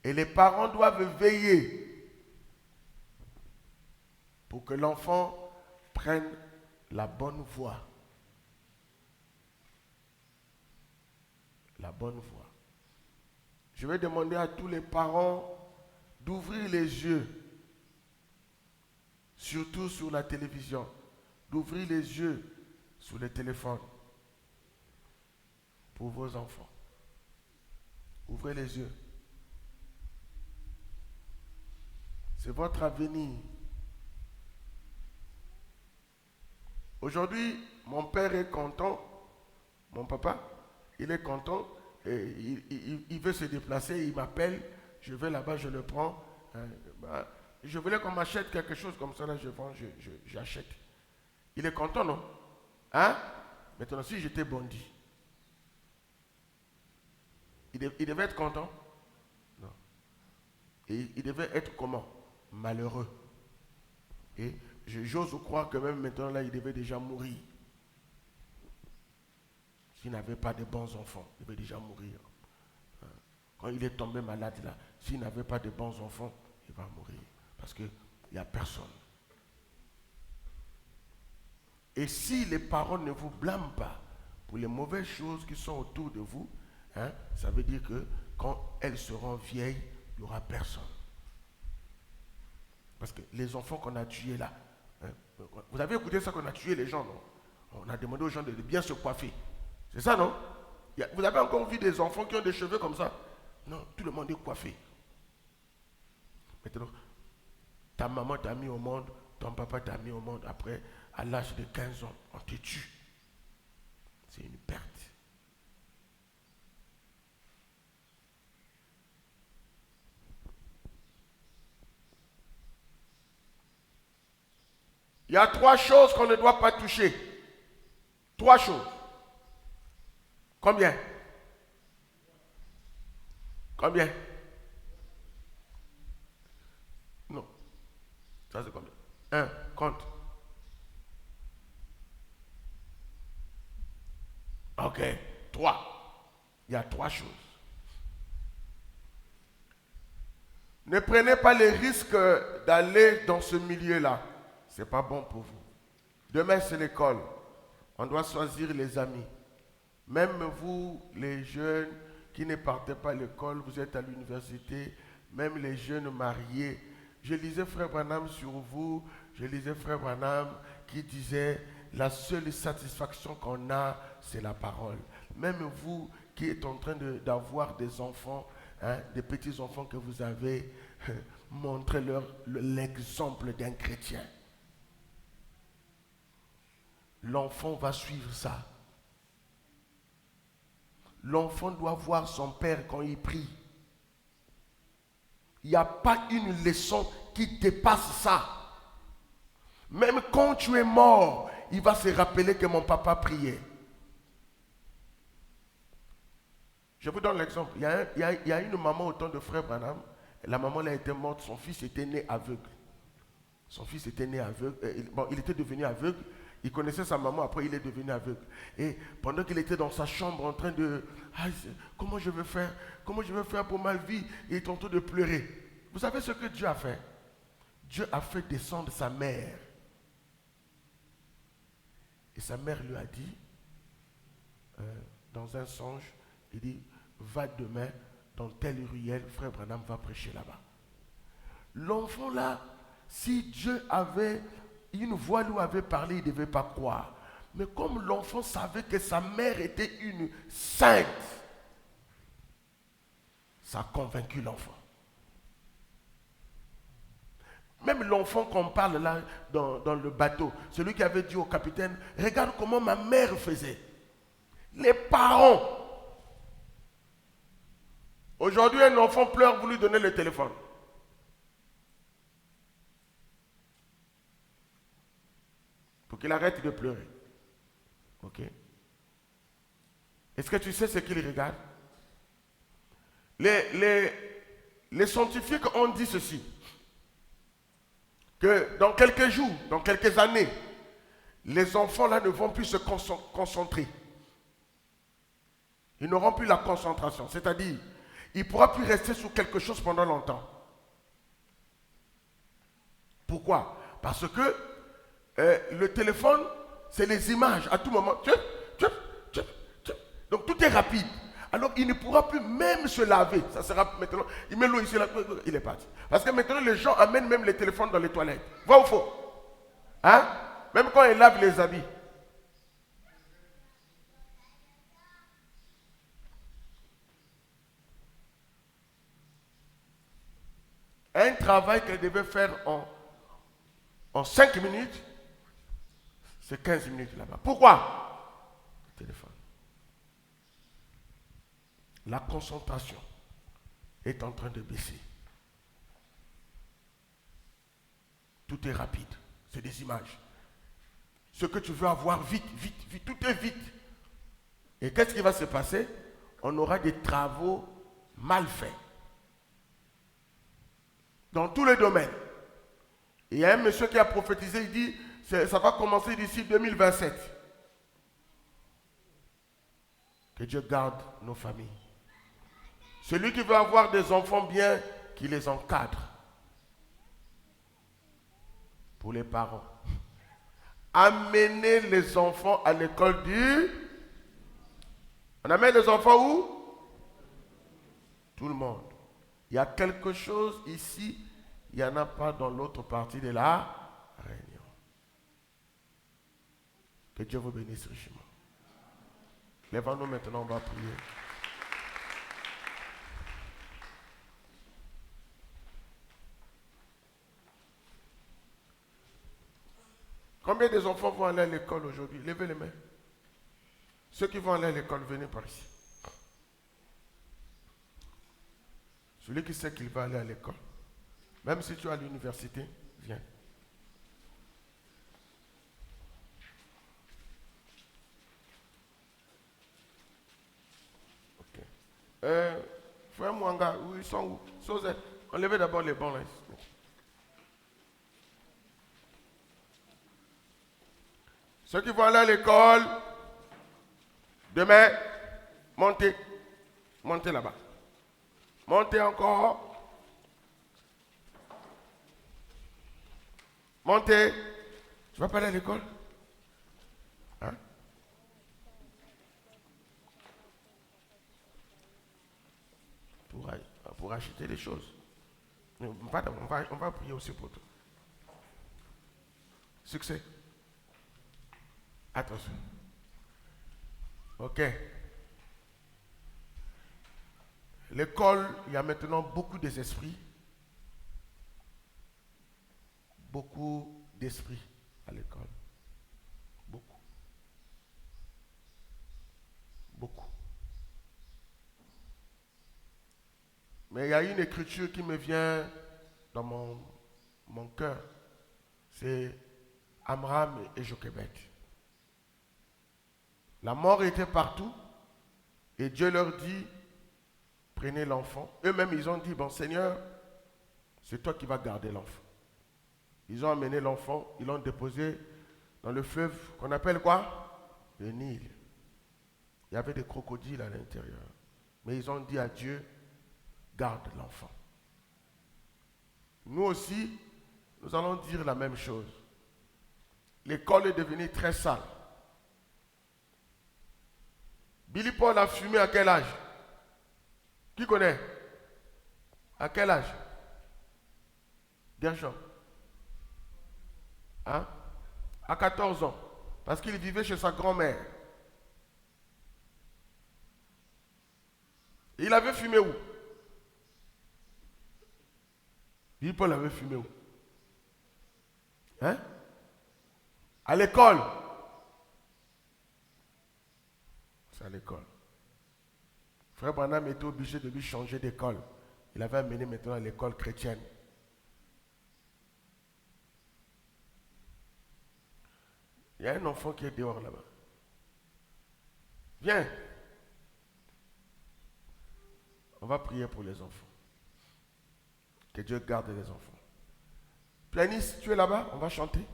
Et les parents doivent veiller pour que l'enfant prenne la bonne voie. La bonne voie. Je vais demander à tous les parents d'ouvrir les yeux, surtout sur la télévision, d'ouvrir les yeux sur les téléphones pour vos enfants. Ouvrez les yeux. C'est votre avenir. Aujourd'hui, mon père est content, mon papa, il est content, et il veut se déplacer, il m'appelle, je vais là-bas, je le prends. Je voulais qu'on m'achète quelque chose comme ça, là, je vends, j'achète. Il est content, non? Hein? Maintenant, si j'étais bandit, il devait être content? Non. Et il devait être comment? Malheureux. Et j'ose croire que même maintenant, là, il devait déjà mourir. S'il n'avait pas de bons enfants, il devait déjà mourir. Quand il est tombé malade, là, s'il n'avait pas de bons enfants, il va mourir. Parce qu'il n'y a personne. Et si les parents ne vous blâment pas pour les mauvaises choses qui sont autour de vous, hein, ça veut dire que quand elles seront vieilles, il n'y aura personne. Parce que les enfants qu'on a tués là, hein, vous avez écouté ça qu'on a tué les gens, non? On a demandé aux gens de bien se coiffer. C'est ça, non? Vous avez encore vu des enfants qui ont des cheveux comme ça? Non, tout le monde est coiffé. Maintenant, ta maman t'a mis au monde, ton papa t'a mis au monde, après, à l'âge de 15 ans, on te tue. C'est une perte. Il y a 3 choses qu'on ne doit pas toucher. 3 choses. Combien? Combien? Non. Ça c'est combien? 1, compte. Ok. 3. Il y a 3 choses. Ne prenez pas le risque d'aller dans ce milieu-là. Ce n'est pas bon pour vous. Demain, c'est l'école. On doit choisir les amis. Même vous, les jeunes qui ne partez pas à l'école, vous êtes à l'université, même les jeunes mariés. Je lisais Frère Branham sur vous, je lisais Frère Branham qui disait la seule satisfaction qu'on a, c'est la parole. Même vous qui êtes en train d'avoir des enfants, hein, des petits-enfants que vous avez, montrez-leur l'exemple d'un chrétien. L'enfant va suivre ça. L'enfant doit voir son père quand il prie. Il n'y a pas une leçon qui dépasse ça. Même quand tu es mort, il va se rappeler que mon papa priait. Je vous donne l'exemple. Il y a une maman au temps de Frère Branham. La maman elle a été morte, son fils était né aveugle. Son fils était né aveugle. Il était devenu aveugle. Il connaissait sa maman, après il est devenu aveugle. Et pendant qu'il était dans sa chambre en train de... comment je vais faire? Comment je vais faire pour ma vie? Il est en train de pleurer. Vous savez ce que Dieu a fait? Dieu a fait descendre sa mère. Et sa mère lui a dit, dans un songe, il dit, va demain dans telle ruelle, Frère Branham va prêcher là-bas. L'enfant là, si Dieu avait... une voix lui avait parlé, il ne devait pas croire. Mais comme l'enfant savait que sa mère était une sainte, ça a convaincu l'enfant. Même l'enfant qu'on parle là dans le bateau, celui qui avait dit au capitaine, regarde comment ma mère faisait. Les parents. Aujourd'hui, un enfant pleure, vous lui donnez le téléphone. Pour qu'il arrête de pleurer. Ok? Est-ce que tu sais ce qu'il regarde? Les scientifiques ont dit ceci. Que dans quelques jours, dans quelques années, les enfants là ne vont plus se concentrer. Ils n'auront plus la concentration. C'est-à-dire, il ne pourra plus rester sur quelque chose pendant longtemps. Pourquoi? Parce que le téléphone, c'est les images à tout moment. Donc tout est rapide. Alors il ne pourra plus même se laver. Ça sera maintenant, il met l'eau ici, là, il est parti. Parce que maintenant les gens amènent même les téléphones dans les toilettes. Vrai ou faux? Hein? Même quand ils lavent les habits. Un travail qu'elle devait faire en 5 minutes, c'est 15 minutes là-bas. Pourquoi? Le téléphone. La concentration est en train de baisser. Tout est rapide. C'est des images. Ce que tu veux avoir vite, vite, vite, tout est vite. Et qu'est-ce qui va se passer? On aura des travaux mal faits. Dans tous les domaines. Et il y a un monsieur qui a prophétisé, il dit, ça va commencer d'ici 2027. Que Dieu garde nos familles. Celui qui veut avoir des enfants bien, qu'il les encadre. Pour les parents. Amenez les enfants à l'école du... On amène les enfants où? Tout le monde. Il y a quelque chose ici, il n'y en a pas dans l'autre partie de la réunion. Que Dieu vous bénisse richement. Lèvons-nous maintenant, on va prier. Combien des enfants vont aller à l'école aujourd'hui? Levez les mains. Ceux qui vont aller à l'école, venez par ici. Celui qui sait qu'il va aller à l'école, même si tu es à l'université, viens. Ok. Frère Mwanga, où ils sont où? Sosette, enlevez d'abord les bancs là. Ceux qui vont aller à l'école, demain, montez. Montez là-bas. Montez encore. Montez. Tu vas pas aller à l'école? Hein? Pour acheter des choses. On va prier aussi pour toi. Succès. Attention. Ok. L'école, il y a maintenant beaucoup d'esprits. Beaucoup d'esprits à l'école. Beaucoup. Beaucoup. Mais il y a une écriture qui me vient dans mon cœur. C'est Amram et Jochebed. La mort était partout. Et Dieu leur dit, prenez l'enfant. Eux-mêmes, ils ont dit, bon Seigneur, c'est toi qui vas garder l'enfant. Ils ont amené l'enfant, ils l'ont déposé dans le fleuve qu'on appelle quoi? Le Nil. Il y avait des crocodiles à l'intérieur. Mais ils ont dit à Dieu, garde l'enfant. Nous aussi, nous allons dire la même chose. L'école est devenue très sale. Billy Paul a fumé à quel âge? Qui connaît? À quel âge? Gershon. Hein? À 14 ans. Parce qu'il vivait chez sa grand-mère. Il avait fumé où? Billy Paul avait fumé où? Hein? À l'école. C'est à l'école. Frère Branham était obligé de lui changer d'école. Il avait amené maintenant à l'école chrétienne. Il y a un enfant qui est dehors là-bas. Viens. On va prier pour les enfants. Que Dieu garde les enfants. Pianiste, tu es là-bas? On va chanter.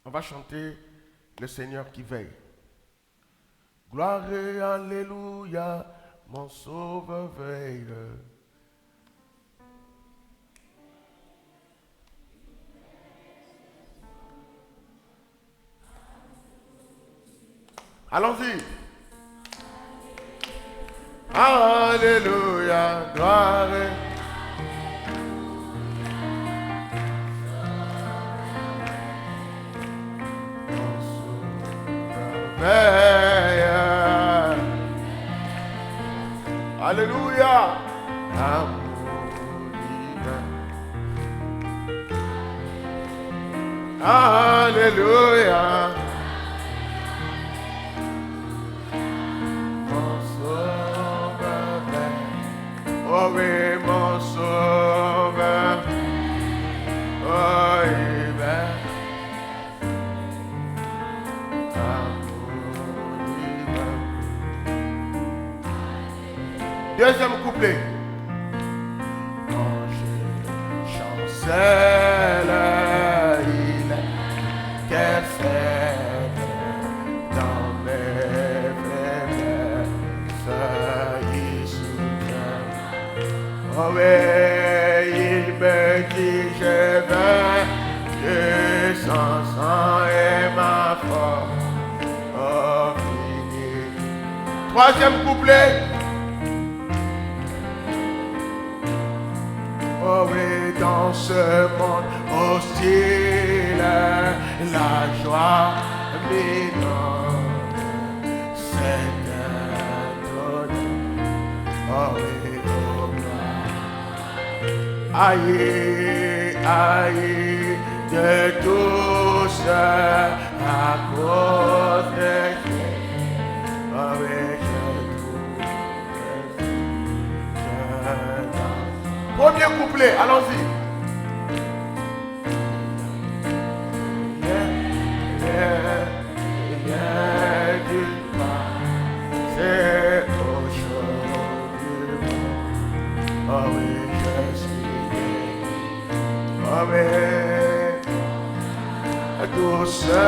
On va chanter le Seigneur qui veille. Gloire et alléluia, mon sauveur veille. Allons-y. Alléluia, gloire. Alléluia. Alléluia. Mon sauveur. Oh oui, mon sauveur. Oh, il veille. Deuxième couplet. Quand je chancelle, il intercède dans mes faiblesses, il soutient. Oh oui, il me dit je vais de son sang et ma force. Oh, fini. Troisième couplet. Oh oui, dans ce monde hostile, la joie m'inonde, c'est un donné. Oh oui, oh gloire. Aïe, aïe, de tous à cause de Dieu. Oh oui, premier couplet, allons-y. C'est aujourd'hui. Oh oui, je suis né. Oh oui, douceur,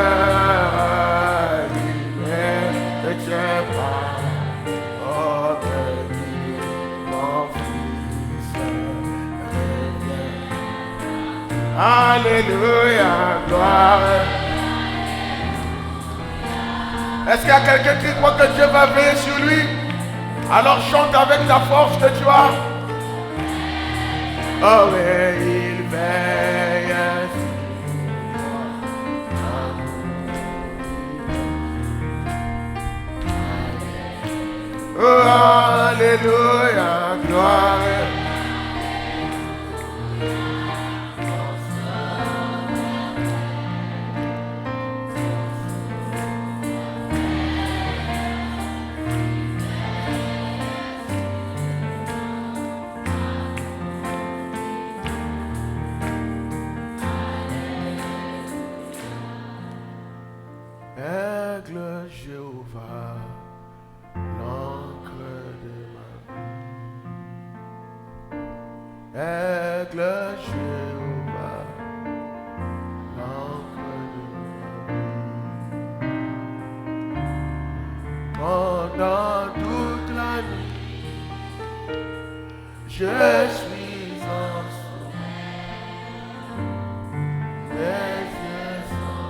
il ne tient pas. Oh, béni, mon fils. Alléluia, gloire. Est-ce qu'il y a quelqu'un qui croit que Dieu va veiller sur lui? Alors chante avec la force que tu as. Oh oui, il veille sur moi. Oh, alléluia, gloire. Aigle Jéhovah, l'encre de ma vie. Aigle Jéhovah, l'encre de ma vie. Pendant toute la nuit, je suis en sommeil. Mes yeux sont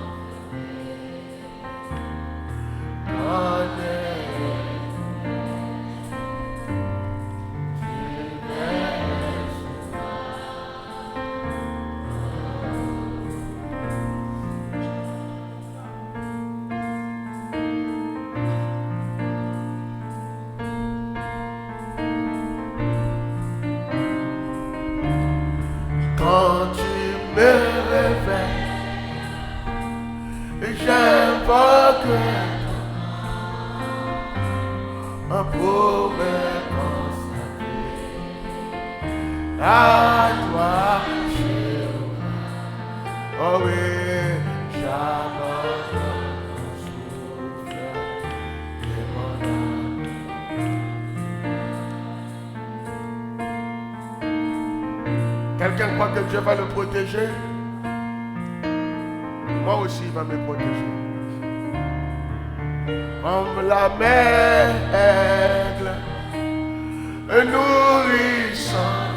quand tu me réveilles, j'invoque pour me consacrer à toi, Jéhovah. Oh oui, j'abandonne mon souffle et mon âme. Quelqu'un croit que Dieu va le protéger? Moi aussi, il va me protéger. Comme la mère nourrissant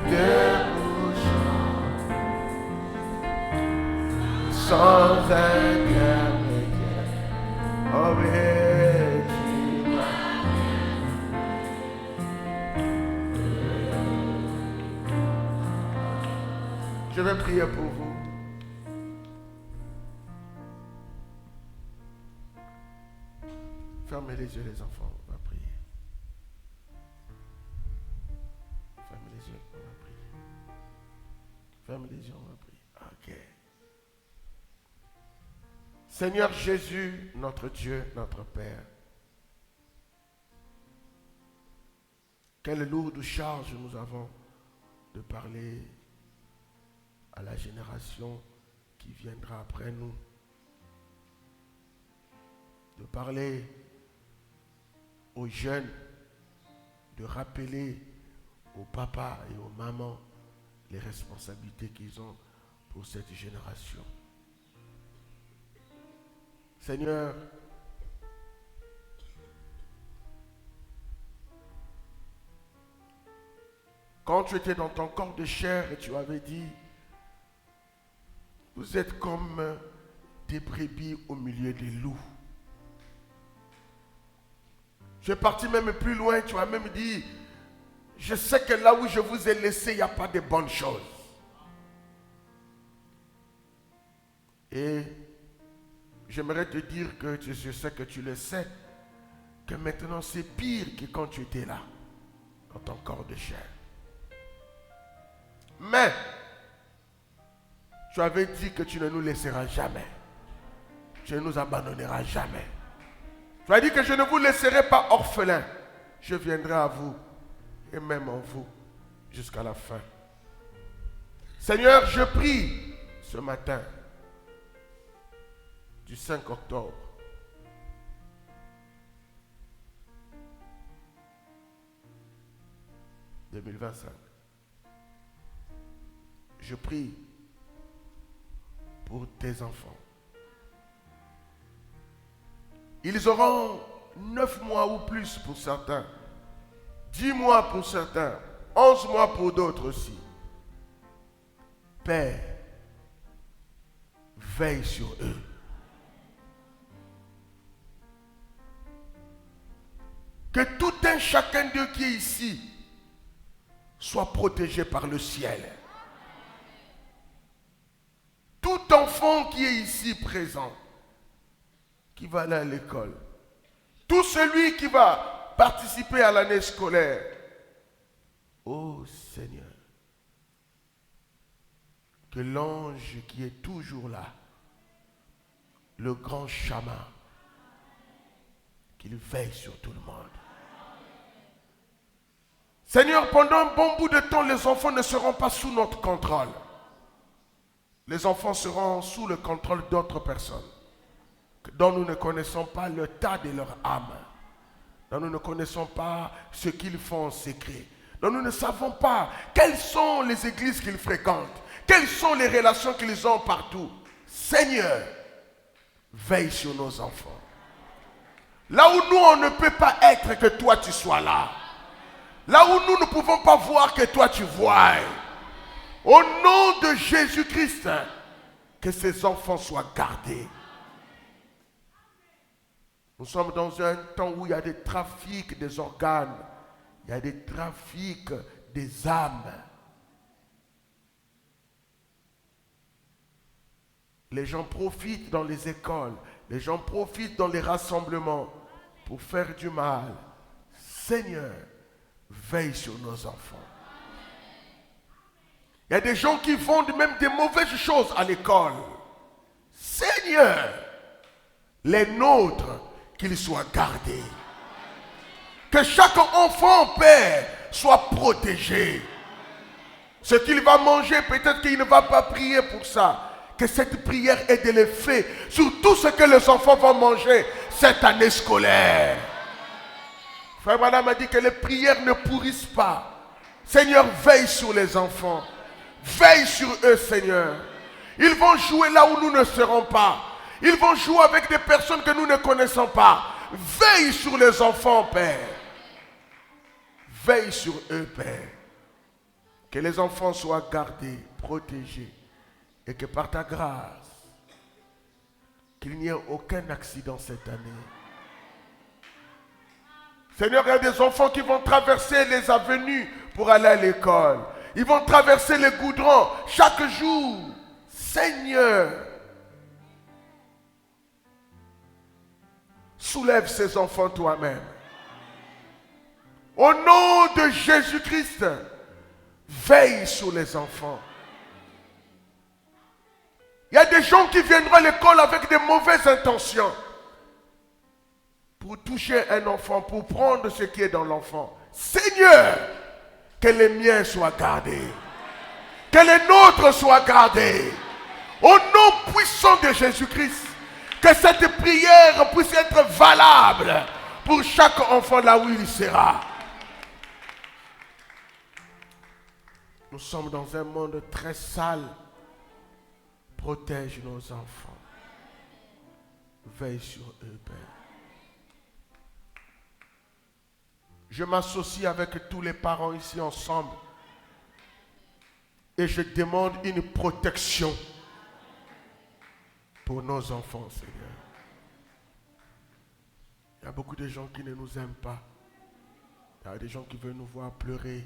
des bouchons sans intermédiaire. Oh, je vais prier pour vous. Fermez les yeux, les enfants, on va prier. Fermez les yeux, on va prier. Fermez les yeux, on va prier. Ok. Seigneur Jésus, notre Dieu, notre Père, quelle lourde charge nous avons de parler à la génération qui viendra après nous, de parler aux jeunes, de rappeler aux papas et aux mamans les responsabilités qu'ils ont pour cette génération. Seigneur, quand tu étais dans ton corps de chair et tu avais dit, vous êtes comme des brebis au milieu des loups. Je suis parti même plus loin, tu as même dit, je sais que là où je vous ai laissé, il n'y a pas de bonnes choses. Et j'aimerais te dire que je sais que tu le sais, que maintenant c'est pire que quand tu étais là, dans ton corps de chair. Mais, tu avais dit que tu ne nous laisseras jamais. Tu ne nous abandonneras jamais. Tu as dit que je ne vous laisserai pas orphelins. Je viendrai à vous et même en vous jusqu'à la fin. Seigneur, je prie ce matin du 5 octobre 2025. Je prie pour tes enfants. Ils auront 9 mois ou plus pour certains, 10 mois pour certains, 11 mois pour d'autres aussi. Père, veille sur eux. Que tout un chacun d'eux qui est ici soit protégé par le ciel. Tout enfant qui est ici présent, qui va aller à l'école, tout celui qui va participer à l'année scolaire, ô Seigneur, que l'ange qui est toujours là, le grand chaman, qu'il veille sur tout le monde. Seigneur, pendant un bon bout de temps, les enfants ne seront pas sous notre contrôle. Les enfants seront sous le contrôle d'autres personnes dont nous ne connaissons pas l'état de leur âme, dont nous ne connaissons pas ce qu'ils font en secret, dont nous ne savons pas quelles sont les églises qu'ils fréquentent, quelles sont les relations qu'ils ont partout. Seigneur, veille sur nos enfants. Là où nous, on ne peut pas être, que toi tu sois là. Là où nous ne pouvons pas voir, que toi tu vois. Au nom de Jésus-Christ, que ces enfants soient gardés. Nous sommes dans un temps où il y a des trafics des organes, il y a des trafics des âmes. Les gens profitent dans les écoles, les gens profitent dans les rassemblements pour faire du mal. Seigneur, veille sur nos enfants. Il y a des gens qui vendent même des mauvaises choses à l'école. Seigneur, les nôtres, qu'ils soient gardés. Que chaque enfant, Père, soit protégé. Ce qu'il va manger, peut-être qu'il ne va pas prier pour ça. Que cette prière ait de l'effet sur tout ce que les enfants vont manger cette année scolaire. Frère Madame a dit que les prières ne pourrissent pas. Seigneur, veille sur les enfants. Veille sur eux, Seigneur. Ils vont jouer là où nous ne serons pas. Ils vont jouer avec des personnes que nous ne connaissons pas. Veille sur les enfants, Père. Veille sur eux, Père. Que les enfants soient gardés, protégés. Et que par ta grâce, qu'il n'y ait aucun accident cette année. Seigneur, il y a des enfants qui vont traverser les avenues pour aller à l'école. Ils vont traverser les goudrons chaque jour. Seigneur, soulève ces enfants toi-même. Au nom de Jésus-Christ, veille sur les enfants. Il y a des gens qui viendront à l'école avec de mauvaises intentions pour toucher un enfant, pour prendre ce qui est dans l'enfant. Seigneur, que les miens soient gardés. Que les nôtres soient gardés. Au nom puissant de Jésus-Christ, que cette prière puisse être valable pour chaque enfant là où il sera. Nous sommes dans un monde très sale. Protège nos enfants. Veille sur eux, Père. Je m'associe avec tous les parents ici ensemble et je demande une protection pour nos enfants, Seigneur. Il y a beaucoup de gens qui ne nous aiment pas. Il y a des gens qui veulent nous voir pleurer.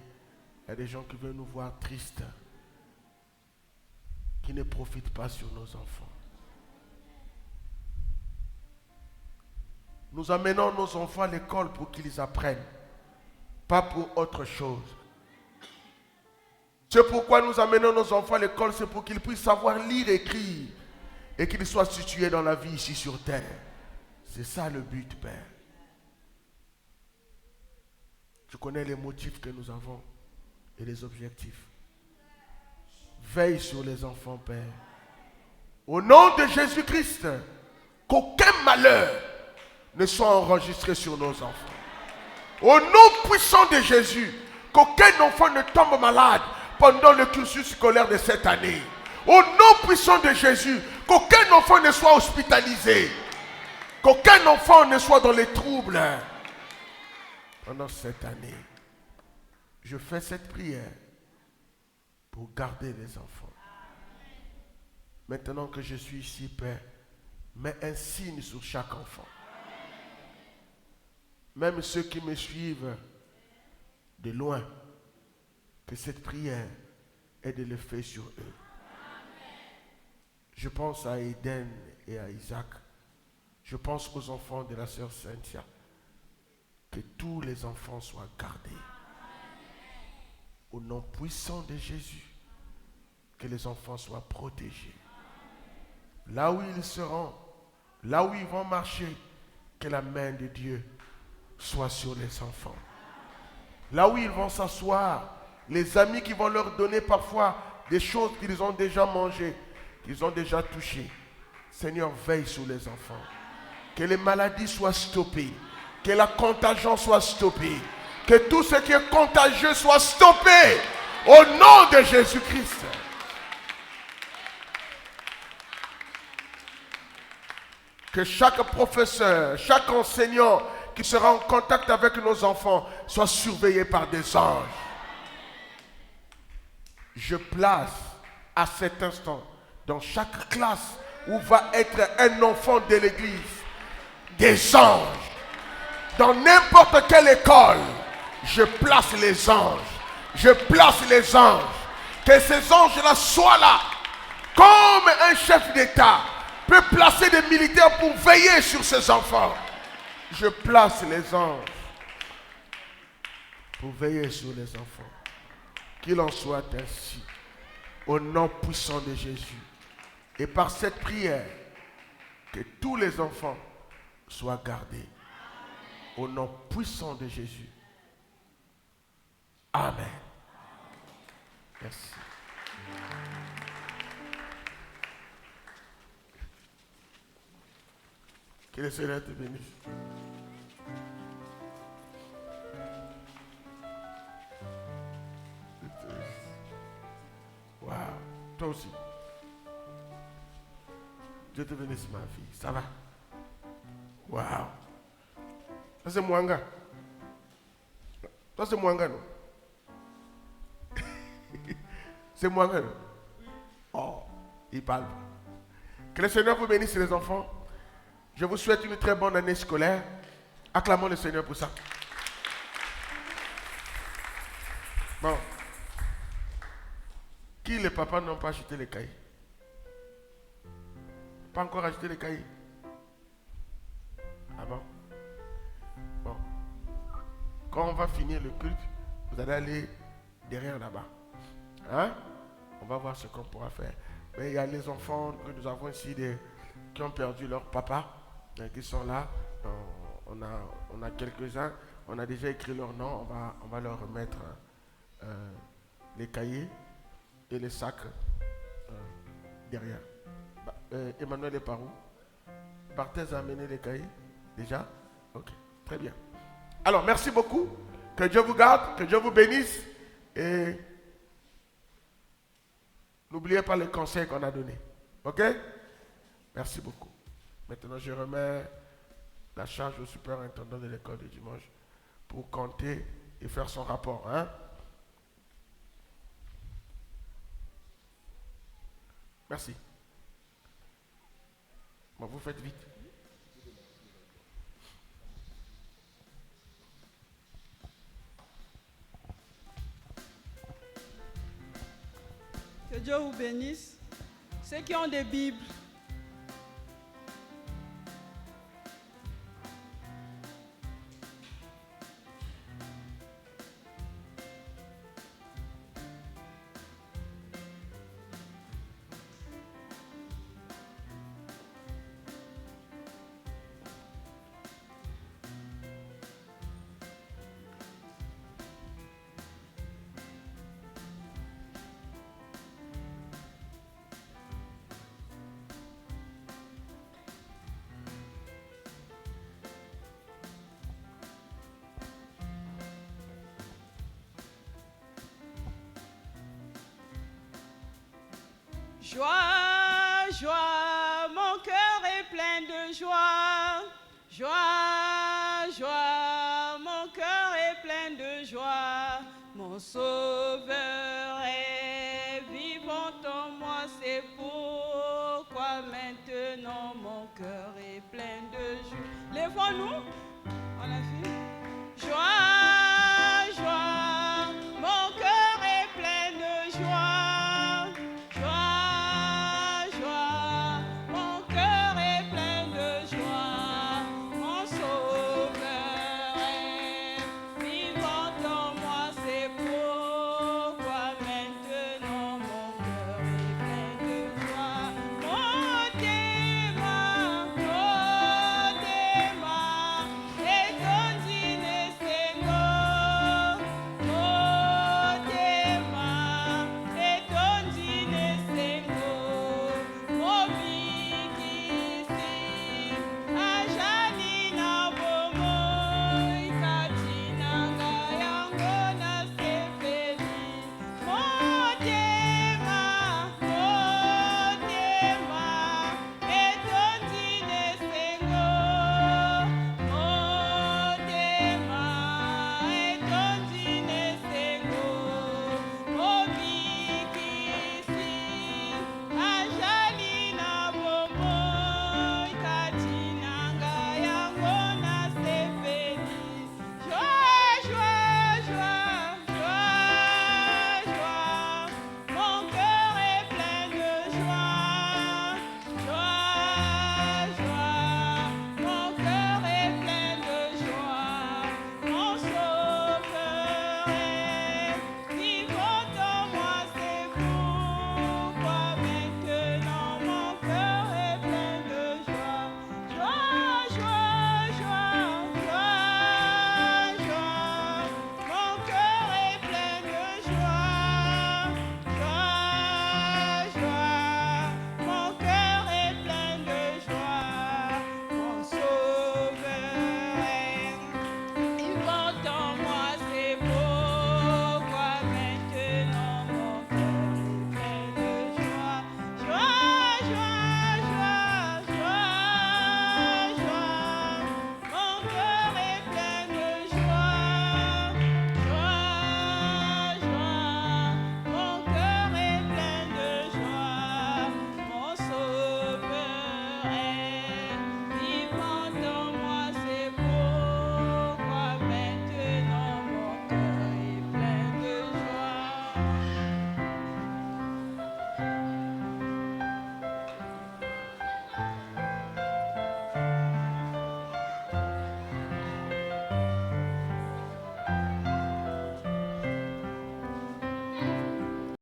Il y a des gens qui veulent nous voir tristes, qui ne profitent pas sur nos enfants. Nous amenons nos enfants à l'école pour qu'ils apprennent, pas pour autre chose. C'est pourquoi nous amenons nos enfants à l'école, c'est pour qu'ils puissent savoir lire et écrire et qu'ils soient situés dans la vie ici sur terre. C'est ça le but, Père. Je connais les motifs que nous avons et les objectifs. Veille sur les enfants, Père. Au nom de Jésus-Christ, qu'aucun malheur ne soit enregistré sur nos enfants. Au nom puissant de Jésus, qu'aucun enfant ne tombe malade pendant le cursus scolaire de cette année. Au nom puissant de Jésus, qu'aucun enfant ne soit hospitalisé. Qu'aucun enfant ne soit dans les troubles. Pendant cette année, je fais cette prière pour garder les enfants. Maintenant que je suis ici, Père, mets un signe sur chaque enfant. Même ceux qui me suivent de loin, que cette prière ait de l'effet sur eux. Je pense à Eden et à Isaac. Je pense aux enfants de la sœur Cynthia. Que tous les enfants soient gardés. Au nom puissant de Jésus, que les enfants soient protégés. Là où ils seront, là où ils vont marcher, que la main de Dieu soit sur les enfants. Là où ils vont s'asseoir, les amis qui vont leur donner parfois des choses qu'ils ont déjà mangées, qu'ils ont déjà touchées. Seigneur, veille sur les enfants. Que les maladies soient stoppées. Que la contagion soit stoppée. Que tout ce qui est contagieux soit stoppé. Au nom de Jésus-Christ. Que chaque professeur, chaque enseignant qui sera en contact avec nos enfants soit surveillé par des anges. Je place à cet instant, dans chaque classe où va être un enfant de l'église, des anges. Dans n'importe quelle école, je place les anges. Je place les anges. Que ces anges-là soient là. Comme un chef d'État peut placer des militaires pour veiller sur ses enfants. Je place les anges pour veiller sur les enfants. Qu'il en soit ainsi. Au nom puissant de Jésus. Et par cette prière, que tous les enfants soient gardés. Au nom puissant de Jésus. Amen. Merci. Que le Seigneur te bénisse. Wow. aussi. Dieu te bénisse, ma fille. Ça va? Waouh. Ça, c'est Mwanga. Ça, c'est Mwanga, non? C'est Mwanga, non? Oh, il parle. Que le Seigneur vous bénisse, les enfants. Je vous souhaite une très bonne année scolaire. Acclamons le Seigneur pour ça. Bon. Qui, les papas, n'ont pas acheté les cahiers? Pas encore acheté les cahiers? Ah bon? Bon. Quand on va finir le culte, vous allez aller derrière là-bas. Hein? On va voir ce qu'on pourra faire. Mais il y a les enfants que nous avons ici qui ont perdu leur papa, qui sont là. On a quelques-uns. On a déjà écrit leur nom. On va leur remettre les cahiers et les sacs derrière. Emmanuel est par où? Barthez a amené les cahiers déjà? Ok, très bien. Alors, merci beaucoup. Que Dieu vous garde, que Dieu vous bénisse. Et n'oubliez pas les conseils qu'on a donnés. Ok? Merci beaucoup. Maintenant, je remets la charge au superintendant de l'école de dimanche pour compter et faire son rapport. Hein? Merci. Bon, vous faites vite. Que Dieu vous bénisse. Ceux qui ont des Bibles, joie, joie, mon cœur est plein de joie. Joie, joie, mon cœur est plein de joie. Mon Sauveur est vivant en moi, c'est pourquoi maintenant mon cœur est plein de joie. Lèvons-nous, on a vu.